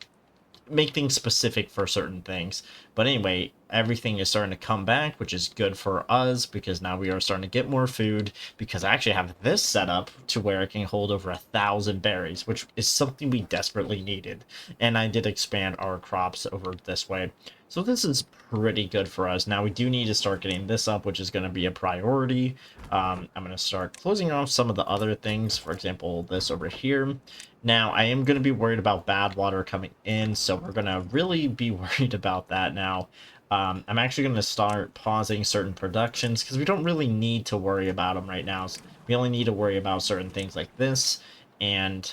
make things specific for certain things. But anyway, everything is starting to come back, which is good for us because now we are starting to get more food, because I actually have this set up to where it can hold over 1,000 berries, which is something we desperately needed. And I did expand our crops over this way. So this is pretty good for us. Now we do need to start getting this up, which is going to be a priority. I'm going to start closing off some of the other things, for example, this over here. Now, I am going to be worried about bad water coming in, so we're going to really be worried about that now. I'm actually going to start pausing certain productions, because we don't really need to worry about them right now. We only need to worry about certain things like this, and...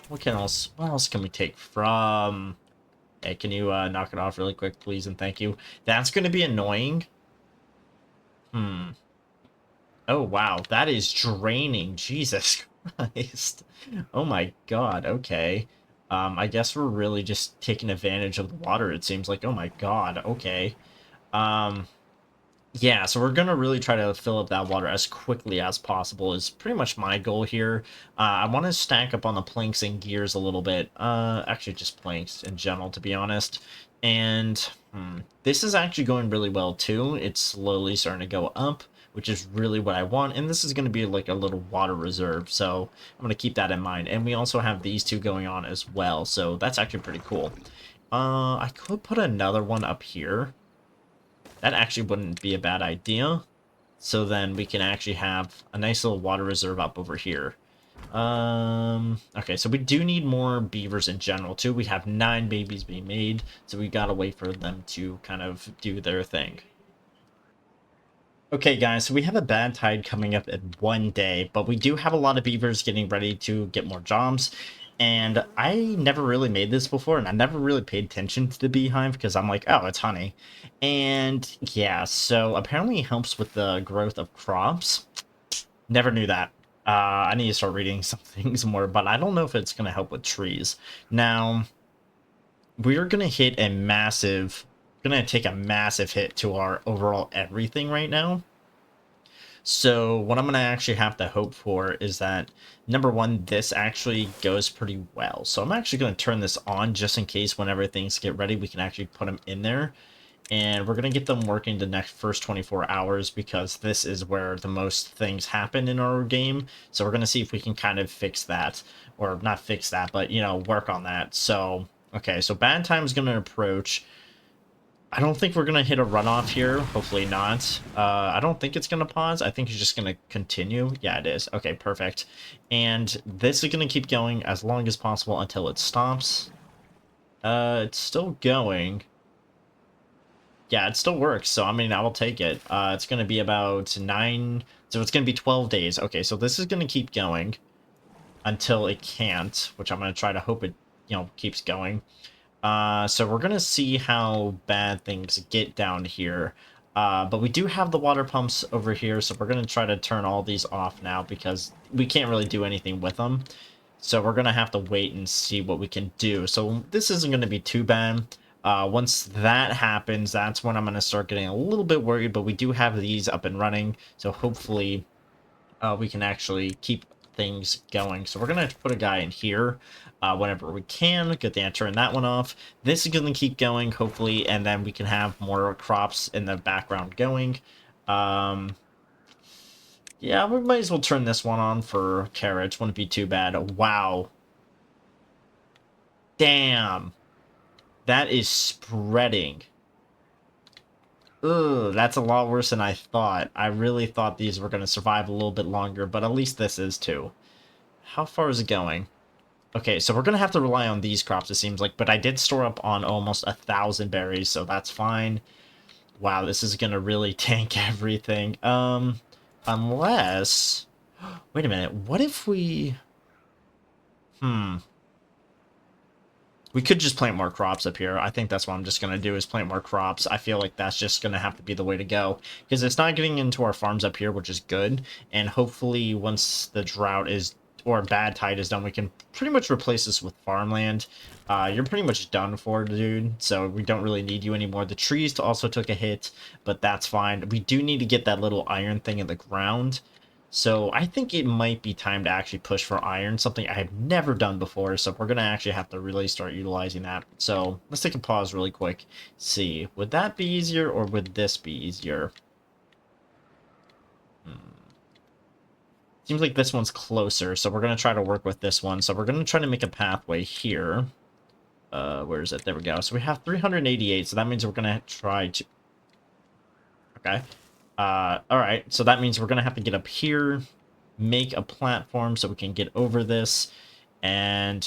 what else can we take from... Hey, can you knock it off really quick, please, and thank you. That's going to be annoying. Oh, wow, that is draining. Jesus Christ. Oh my god, okay. I guess we're really just taking advantage of the water, it seems like. Oh my god, okay. Yeah, so we're gonna really try to fill up that water as quickly as possible is pretty much my goal here. I want to stack up on the planks and gears a little bit. Actually just planks in general, to be honest. And this is actually going really well too. It's slowly starting to go up, which is really what I want. And this is going to be like a little water reserve, so I'm going to keep that in mind. And we also have these 2 going on as well, so that's actually pretty cool. I could put another one up here. That actually wouldn't be a bad idea. So then we can actually have a nice little water reserve up over here. Okay, so we do need more beavers in general too. We have 9 babies being made, so we gotta wait for them to kind of do their thing. Okay, guys, so we have a bad tide coming up in 1 day, but we do have a lot of beavers getting ready to get more jobs. And I never really made this before, and I never really paid attention to the beehive because I'm like, oh, it's honey. And yeah, so apparently it helps with the growth of crops. Never knew that. I need to start reading some things more, but I don't know if it's going to help with trees. Now, we're gonna hit a massive, gonna take a massive hit to our overall everything right now. So what I'm gonna actually have to hope for is that, number one, this actually goes pretty well. So I'm actually gonna turn this on just in case whenever things get ready, we can actually put them in there. And we're going to get them working the next first 24 hours because this is where the most things happen in our game. So we're going to see if we can kind of fix that, or not fix that, but, you know, work on that. So, okay, so bad time's going to approach. I don't think we're going to hit a runoff here. Hopefully not. I don't think it's going to pause. I think it's just going to continue. Yeah, it is. Okay, perfect. And this is going to keep going as long as possible until it stops. It's still going. Yeah, it still works, so I mean, I will take it. It's going to be about 9... So it's going to be 12 days. Okay, so this is going to keep going until it can't, which I'm going to try to hope it, you know, keeps going. So we're going to see how bad things get down here. But we do have the water pumps over here, so we're going to try to turn all these off now because we can't really do anything with them. So we're going to have to wait and see what we can do. So this isn't going to be too bad. Once that happens, that's when I'm going to start getting a little bit worried, but we do have these up and running, so hopefully we can actually keep things going. So we're going to put a guy in here whenever we can. Good thing I turned that one off. This is going to keep going, hopefully, and then we can have more crops in the background going. Yeah, we might as well turn this one on for carrots. Wouldn't be too bad. Wow. Damn. That is spreading. Ugh, that's a lot worse than I thought. I really thought these were going to survive a little bit longer, but at least this is too. How far is it going? Okay, so we're going to have to rely on these crops, it seems like, but I did store up on almost 1,000 berries, so that's fine. Wow, this is going to really tank everything. Unless... Wait a minute, what if we... We could just plant more crops up here. I think that's what I'm just going to do, is plant more crops. I feel like that's just going to have to be the way to go. Because it's not getting into our farms up here, which is good. And hopefully once the drought is, or bad tide is done, we can pretty much replace this with farmland. You're pretty much done for, dude. So we don't really need you anymore. The trees also took a hit, but that's fine. We do need to get that little iron thing in the ground. So I think it might be time to actually push for iron, something I have never done before, so we're going to actually have to really start utilizing that. So let's take a pause really quick. See, would that be easier or would this be easier? Seems like this one's closer, so we're going to try to work with this one. So we're going to try to make a pathway here. Where is it? There we go. So we have 388, so that means we're going to try to... Okay. Alright, so that means we're gonna have to get up here, make a platform so we can get over this, and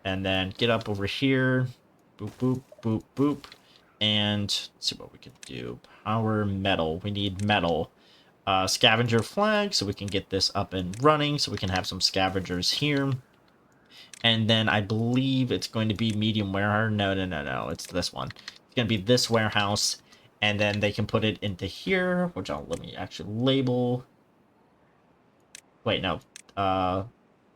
then get up over here, boop, boop, boop, boop, and let's see what we can do. Power metal, we need metal. Scavenger flag, so we can get this up and running, so we can have some scavengers here. And then I believe it's going to be medium warehouse. No, it's this one. It's going to be this warehouse. And then they can put it into here, which let me actually label. Wait, no.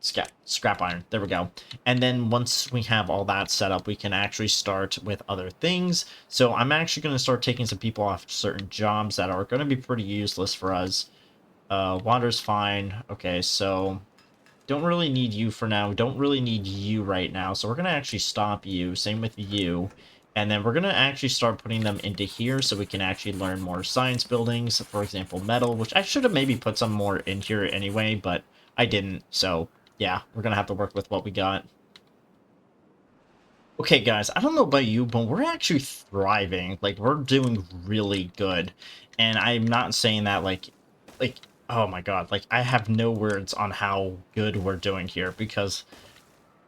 Scrap iron. There we go. And then once we have all that set up, we can actually start with other things. So I'm actually going to start taking some people off certain jobs that are going to be pretty useless for us. Water's fine. Okay, so don't really need you for now. Don't really need you right now. So we're going to actually stop you. Same with you. And then we're going to actually start putting them into here so we can actually learn more science buildings. For example, metal, which I should have maybe put some more in here anyway, but I didn't. So, yeah, we're going to have to work with what we got. Okay, guys, I don't know about you, but we're actually thriving. Like, we're doing really good. And I'm not saying that, like, oh my god, like, I have no words on how good we're doing here, because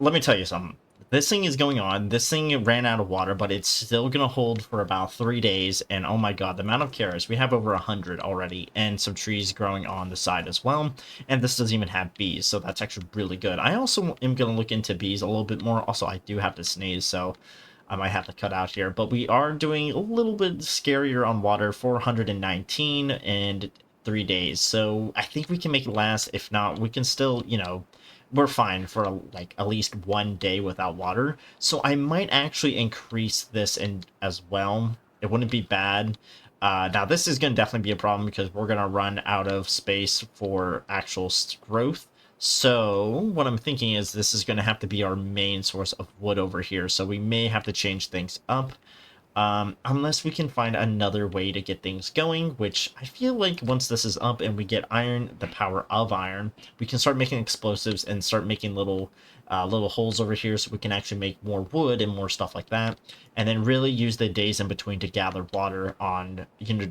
let me tell you something. This thing is going on. This thing ran out of water, but it's still going to hold for about 3 days. And oh my god, the amount of carrots. We have over 100 already, and some trees growing on the side as well. And this doesn't even have bees, so that's actually really good. I also am going to look into bees a little bit more. Also, I do have to sneeze, so I might have to cut out here. But we are doing a little bit scarier on water, 419 and 3 days. So I think we can make it last. If not, we can still, you know, we're fine for like at least 1 day without water. So I might actually increase this in as well. It wouldn't be bad. Now this is going to definitely be a problem because we're going to run out of space for actual growth. So what I'm thinking is this is going to have to be our main source of wood over here. So we may have to change things up. Unless we can find another way to get things going, which I feel like once this is up and we get iron, the power of iron, we can start making explosives and start making little holes over here so we can actually make more wood and more stuff like that. And then really use the days in between to gather water on,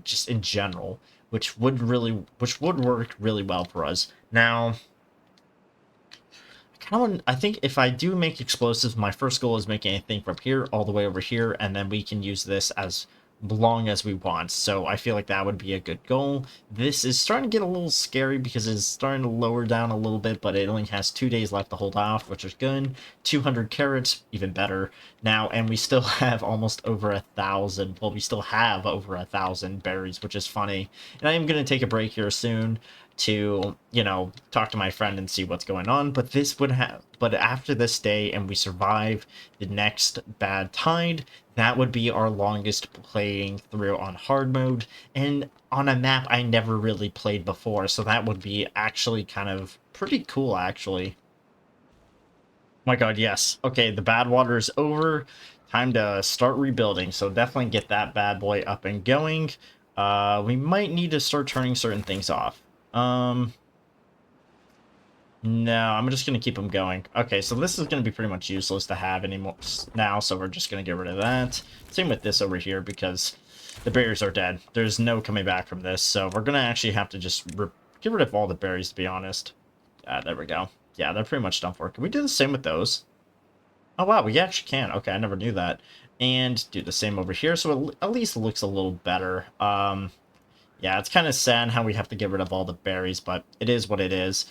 just in general, which would work really well for us. Now, I think if I do make explosives, my first goal is making anything from here all the way over here, and then we can use this as long as we want. So I feel like that would be a good goal. This is starting to get a little scary because it's starting to lower down a little bit, but it only has 2 days left to hold off, which is good. 200 carrots, even better. Now, and we still have almost over 1,000. Well, we still have over 1,000 berries, which is funny. And I am going to take a break here soon to, talk to my friend and see what's going on. But but after this day and we survive the next bad tide, that would be our longest playing through on hard mode and on a map I never really played before. So that would be actually kind of pretty cool, actually. My God, yes. Okay, the bad water is over. Time to start rebuilding. So definitely get that bad boy up and going. We might need to start turning certain things off. No, I'm just going to keep them going. Okay, so this is going to be pretty much useless to have anymore now, so we're just going to get rid of that. Same with this over here, because the berries are dead. There's no coming back from this, so we're going to actually have to just get rid of all the berries, to be honest. There we go. Yeah, they're pretty much done for. Can we do the same with those? Oh, wow, we actually can. Okay, I never knew that. And do the same over here, so it at least looks a little better. Yeah, it's kind of sad how we have to get rid of all the berries, but it is what it is.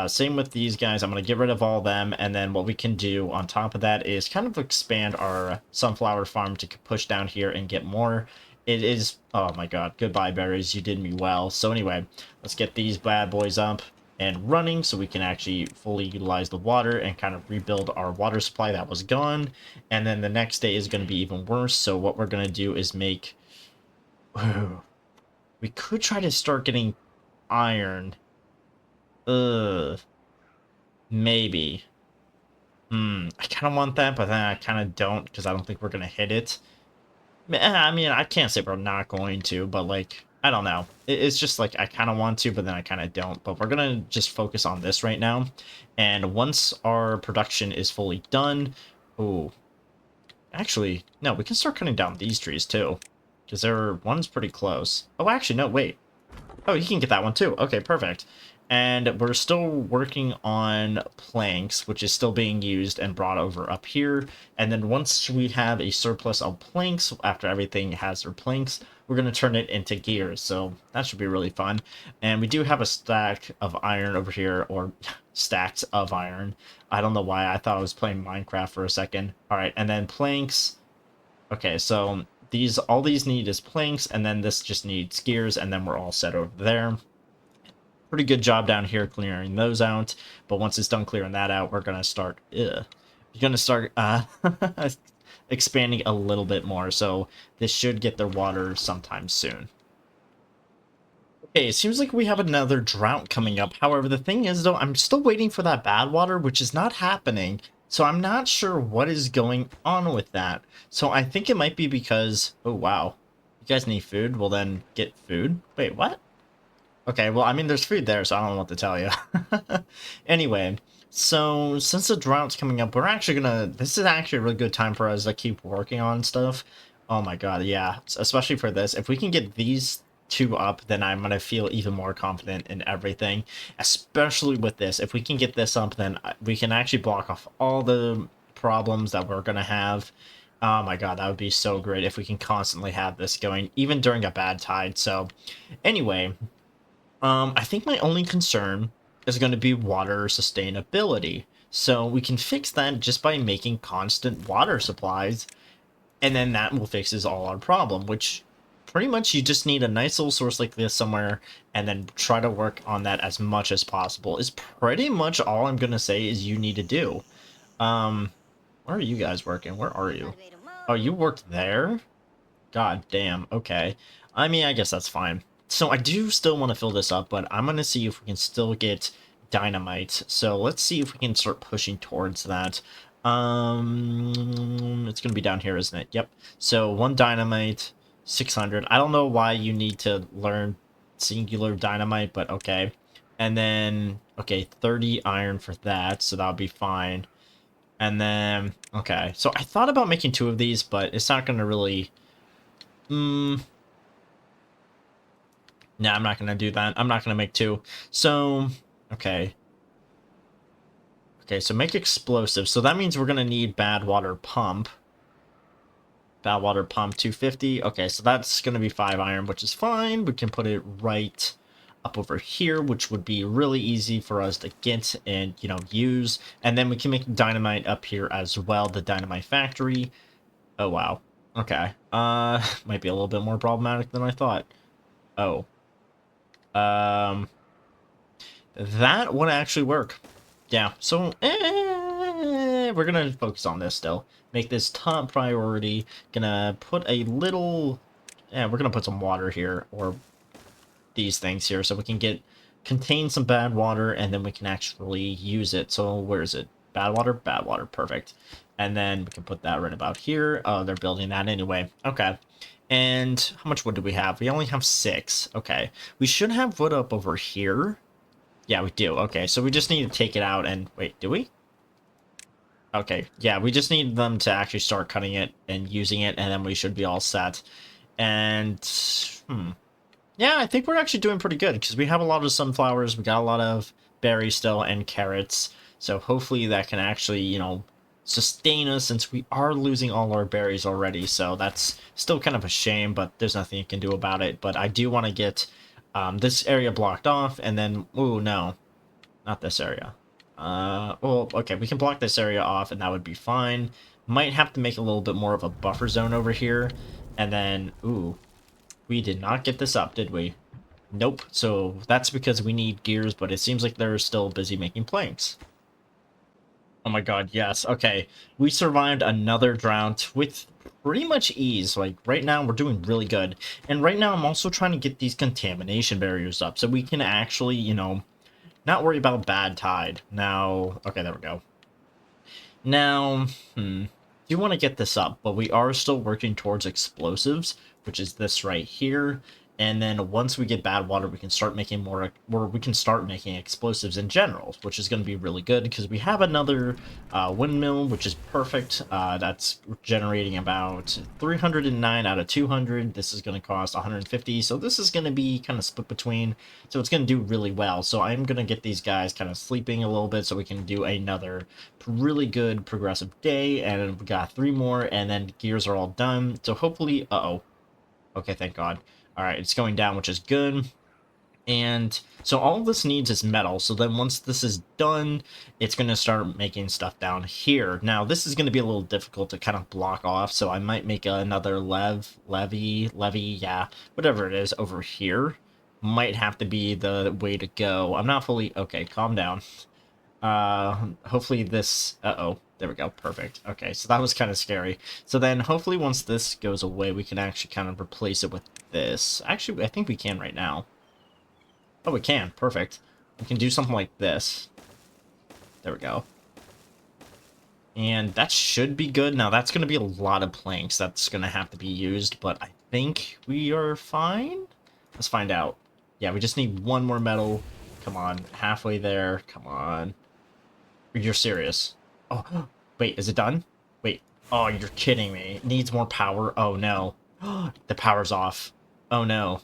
Same with these guys. I'm going to get rid of all them, and then what we can do on top of that is kind of expand our sunflower farm to push down here and get more. It is... Oh my God. Goodbye, berries. You did me well. So anyway, let's get these bad boys up and running so we can actually fully utilize the water and kind of rebuild our water supply that was gone. And then the next day is going to be even worse. So what we're going to do is make... We could try to start getting iron. Maybe. I kind of want that, but then I kind of don't, because I don't think we're going to hit it. I mean, I can't say we're not going to, but, like, I don't know. It's just, like, I kind of want to, but then I kind of don't. But we're going to just focus on this right now. And once our production is fully done... Ooh. Actually, no, we can start cutting down these trees, too. Because one's pretty close. Oh, actually, no, wait. Oh, you can get that one, too. Okay, perfect. And we're still working on planks, which is still being used and brought over up here. And then once we have a surplus of planks, after everything has their planks, we're going to turn it into gears. So that should be really fun. And we do have a stack of iron over here, or stacks of iron. I don't know why. I thought I was playing Minecraft for a second. All right, and then planks. Okay, so all these need is planks, and then this just needs gears, and then we're all set over there. Pretty good job down here clearing those out, but once it's done clearing that out, we're gonna start expanding a little bit more, so this should get their water sometime soon. Okay, it seems like we have another drought coming up. However, the thing is, though, I'm still waiting for that bad water, which is not happening. So I'm not sure what is going on with that. So I think it might be because... Oh, wow. You guys need food? Well, then get food. Wait, what? Okay, well, I mean, there's food there, so I don't know what to tell you. Anyway, so since the drought's coming up, we're actually gonna... This is actually a really good time for us to keep working on stuff. Oh my God, yeah. Especially for this. If we can get these two up, then I'm gonna feel even more confident in everything, especially with this. If we can get this up, then we can actually block off all the problems that we're gonna have. Oh my God, that would be so great if we can constantly have this going, even during a bad tide. So anyway, I think my only concern is going to be water sustainability. So we can fix that just by making constant water supplies, and then that will fixes all our problem, which pretty much you just need a nice little source like this somewhere, and then try to work on that as much as possible. Is pretty much all I'm gonna say is you need to do. Where are you guys working? Where are you? Oh, you worked there? God damn, okay. I mean, I guess that's fine. So I do still want to fill this up, but I'm going to see if we can still get dynamite. So let's see if we can start pushing towards that. It's going to be down here, isn't it? Yep. So 1 dynamite, 600. I don't know why you need to learn singular dynamite, but okay. And then, okay, 30 iron for that, so that'll be fine. And then, okay, so I thought about making 2 of these, but it's not going to really... Nah, I'm not gonna do that. I'm not gonna make 2. So, okay. Okay, so make explosives. So that means we're gonna need bad water pump. Bad water pump 250. Okay, so that's gonna be 5 iron, which is fine. We can put it right up over here, which would be really easy for us to get and, you know, use. And then we can make dynamite up here as well, the dynamite factory. Oh, wow. Okay. Might be a little bit more problematic than I thought. Oh. That would actually work. Yeah, so, we're gonna focus on this still. Make this top priority. Gonna put a little... Yeah, we're gonna put some water here, or these things here, so we can contain some bad water, and then we can actually use it. So, where is it? Bad water? Bad water, perfect. And then we can put that right about here. Oh, they're building that anyway. Okay. And how much wood do we have? We only have 6. Okay. We should have wood up over here. Yeah, we do. Okay, so we just need to take it out and... Wait, do we? Okay, yeah, we just need them to actually start cutting it and using it, and then we should be all set. And... Yeah, I think we're actually doing pretty good, because we have a lot of sunflowers, we got a lot of berries still, and carrots. So hopefully that can actually, you know, sustain us, since we are losing all our berries already. So that's still kind of a shame, but there's nothing you can do about it. But I do want to get this area blocked off, and then... Ooh, no. Not this area. Well, okay, we can block this area off, and that would be fine. Might have to make a little bit more of a buffer zone over here. And then... Ooh. We did not get this up, did we? Nope. So that's because we need gears, but it seems like they're still busy making planks. Oh my god, yes. Okay, we survived another drought with pretty much ease. Like, right now, we're doing really good. And right now, I'm also trying to get these contamination barriers up, so we can actually, you know, not worry about bad tide. Now, okay, there we go. Now, do want to get this up, but we are still working towards explosives, which is this right here. And then once we get bad water, we can start making more, or we can start making explosives in general, which is going to be really good because we have another windmill, which is perfect. That's generating about 309 out of 200. This is going to cost 150. So this is going to be kind of split between. So it's going to do really well. So I'm going to get these guys kind of sleeping a little bit so we can do another really good progressive day. And we got 3 more, and then gears are all done. So hopefully, okay, thank God. All right, it's going down, which is good. And so all this needs is metal. So then once this is done, it's going to start making stuff down here. Now, this is going to be a little difficult to kind of block off. So I might make another levy, yeah, whatever it is over here. Might have to be the way to go. I'm not fully... Okay, calm down. Hopefully this... There we go. Perfect. Okay, so that was kind of scary. So then hopefully once this goes away, we can actually kind of replace it with this. Actually, I think we can right now. Oh, we can. Perfect. We can do something like this. There we go. And that should be good. Now, that's going to be a lot of planks that's going to have to be used, but I think we are fine. Let's find out. Yeah, we just need 1 more metal. Come on. Halfway there. Come on. You're serious. Oh, wait, is it done? Wait. Oh, you're kidding me. It needs more power. Oh, no. The power's off. Oh, no.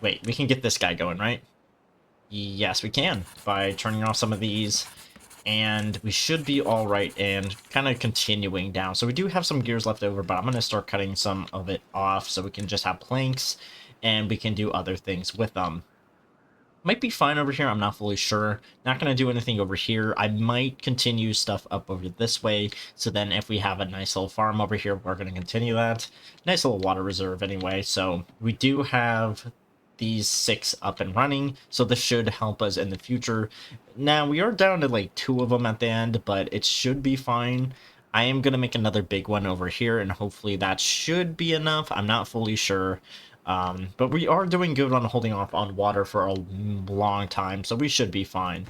Wait, we can get this guy going, right? Yes, we can. By turning off some of these. And we should be all right and kind of continuing down. So we do have some gears left over, but I'm going to start cutting some of it off so we can just have planks and we can do other things with them. Might be fine over here. I'm not fully sure. Not going to do anything over here. I might continue stuff up over this way. So then if we have a nice little farm over here, we're going to continue that. Nice little water reserve anyway. So we do have these 6 up and running. So this should help us in the future. Now we are down to like 2 of them at the end, but it should be fine. I am going to make another big one over here, and hopefully that should be enough. I'm not fully sure. But we are doing good on holding off on water for a long time, so we should be fine.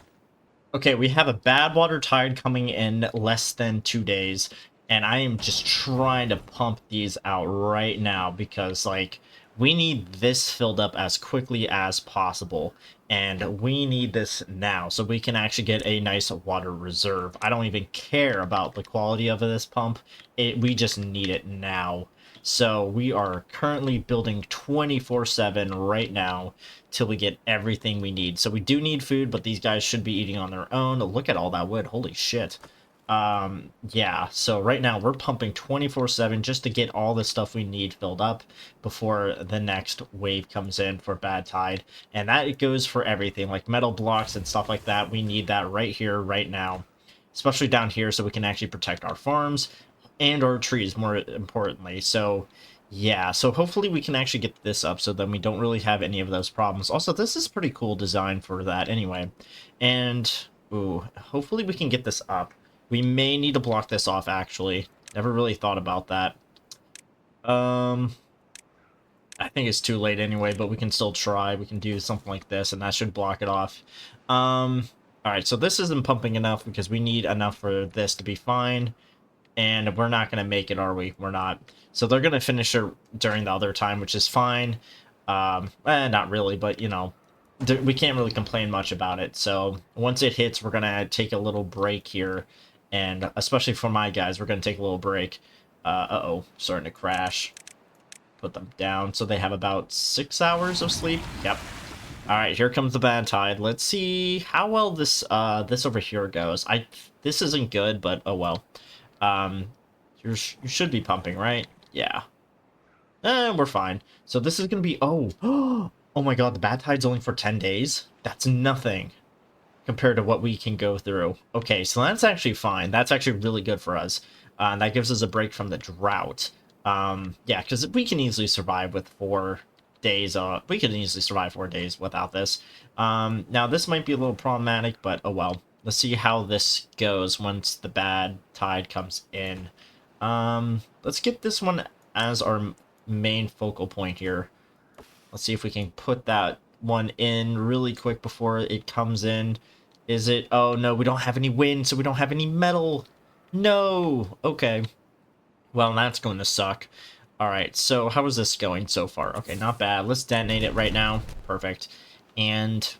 Okay, we have a bad water tide coming in less than 2 days, and I am just trying to pump these out right now because, like, we need this filled up as quickly as possible, and we need this now so we can actually get a nice water reserve. I don't even care about the quality of this pump. We just need it now. So we are currently building 24/7 right now till we get everything we need. So we do need food, but these guys should be eating on their own. Look at all that wood. Holy shit. Yeah, so right now we're pumping 24/7 just to get all the stuff we need filled up before the next wave comes in for bad tide. And that it goes for everything, like metal blocks and stuff like that. We need that right here, right now, especially down here so we can actually protect our farms and our trees, more importantly. So yeah, so hopefully we can actually get this up so then we don't really have any of those problems. Also, this is pretty cool design for that anyway. And ooh, hopefully we can get this up. We may need to block this off, actually. Never really thought about that. I think it's too late anyway, but we can still try. We can do something like this, and that should block it off. Alright, so this isn't pumping enough because we need enough for this to be fine. And we're not going to make it, are we? We're not. So they're going to finish it during the other time, which is fine. Not really, but, you know, we can't really complain much about it. So once it hits, we're going to take a little break here. And especially for my guys, we're going to take a little break. Uh-oh, starting to crash. Put them down. So they have about 6 hours of sleep. Yep. All right, here comes the bad tide. Let's see how well this over here goes. This isn't good, but oh well. You should be pumping, right? Yeah. We're fine. So this is gonna be, oh my god, the bad tide's only for 10 days? That's nothing compared to what we can go through. Okay, so that's actually fine. That's actually really good for us. That gives us a break from the drought. Yeah, because we can easily survive with 4 days. We can easily survive 4 days without this. Now this might be a little problematic, but oh well. Let's see how this goes once the bad tide comes in. Let's get this one as our main focal point here. Let's see if we can put that one in really quick before it comes in. Is it? Oh no, we don't have any wind, so we don't have any metal. No! Okay. Well, that's going to suck. Alright, so how is this going so far? Okay, not bad. Let's detonate it right now. Perfect. And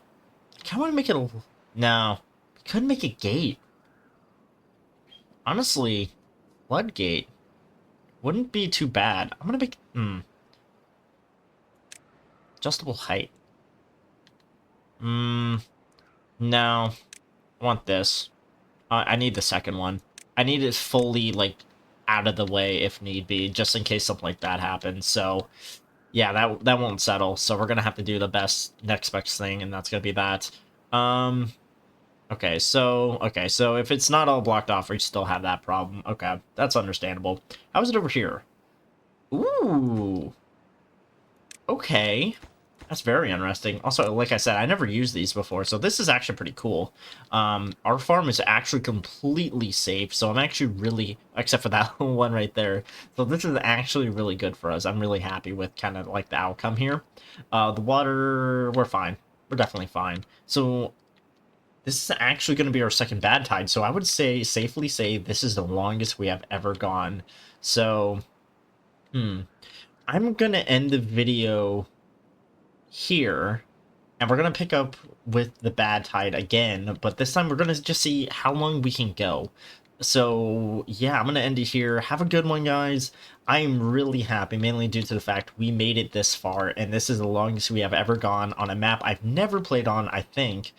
I kind of want to make it a... No. Could make a gate. Honestly, floodgate wouldn't be too bad. I'm gonna make adjustable height. No, I want this. I need the second one. I need it fully like out of the way if need be, just in case something like that happens. So yeah, that won't settle. So we're gonna have to do the next best thing, and that's gonna be that. Okay, so if it's not all blocked off, we still have that problem. Okay, that's understandable. How is it over here? Ooh. Okay. That's very interesting. Also, like I said, I never used these before, so this is actually pretty cool. Our farm is actually completely safe, so I'm actually really, except for that one right there. So this is actually really good for us. I'm really happy with kind of like the outcome here. The water, we're fine. We're definitely fine. So this is actually going to be our second bad tide, so I would safely say this is the longest we have ever gone. So, I'm going to end the video here, and we're going to pick up with the bad tide again, but this time we're going to just see how long we can go. So, yeah, I'm going to end it here. Have a good one, guys. I am really happy, mainly due to the fact we made it this far, and this is the longest we have ever gone on a map I've never played on, I think.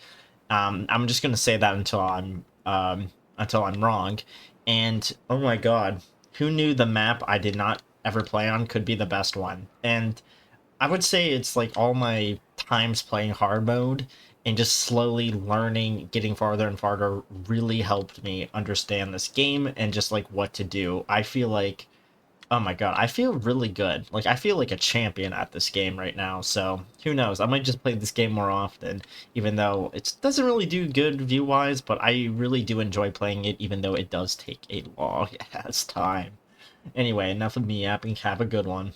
I'm just gonna say that until I'm wrong. And oh my god, who knew the map I did not ever play on could be the best one? And I would say it's like all my times playing hard mode, and just slowly learning, getting farther and farther really helped me understand this game and just like what to do. I feel like, oh my god, I feel really good. Like, I feel like a champion at this game right now, so who knows? I might just play this game more often, even though it doesn't really do good view-wise, but I really do enjoy playing it, even though it does take a long ass time. Anyway, enough of me yapping. Have a good one.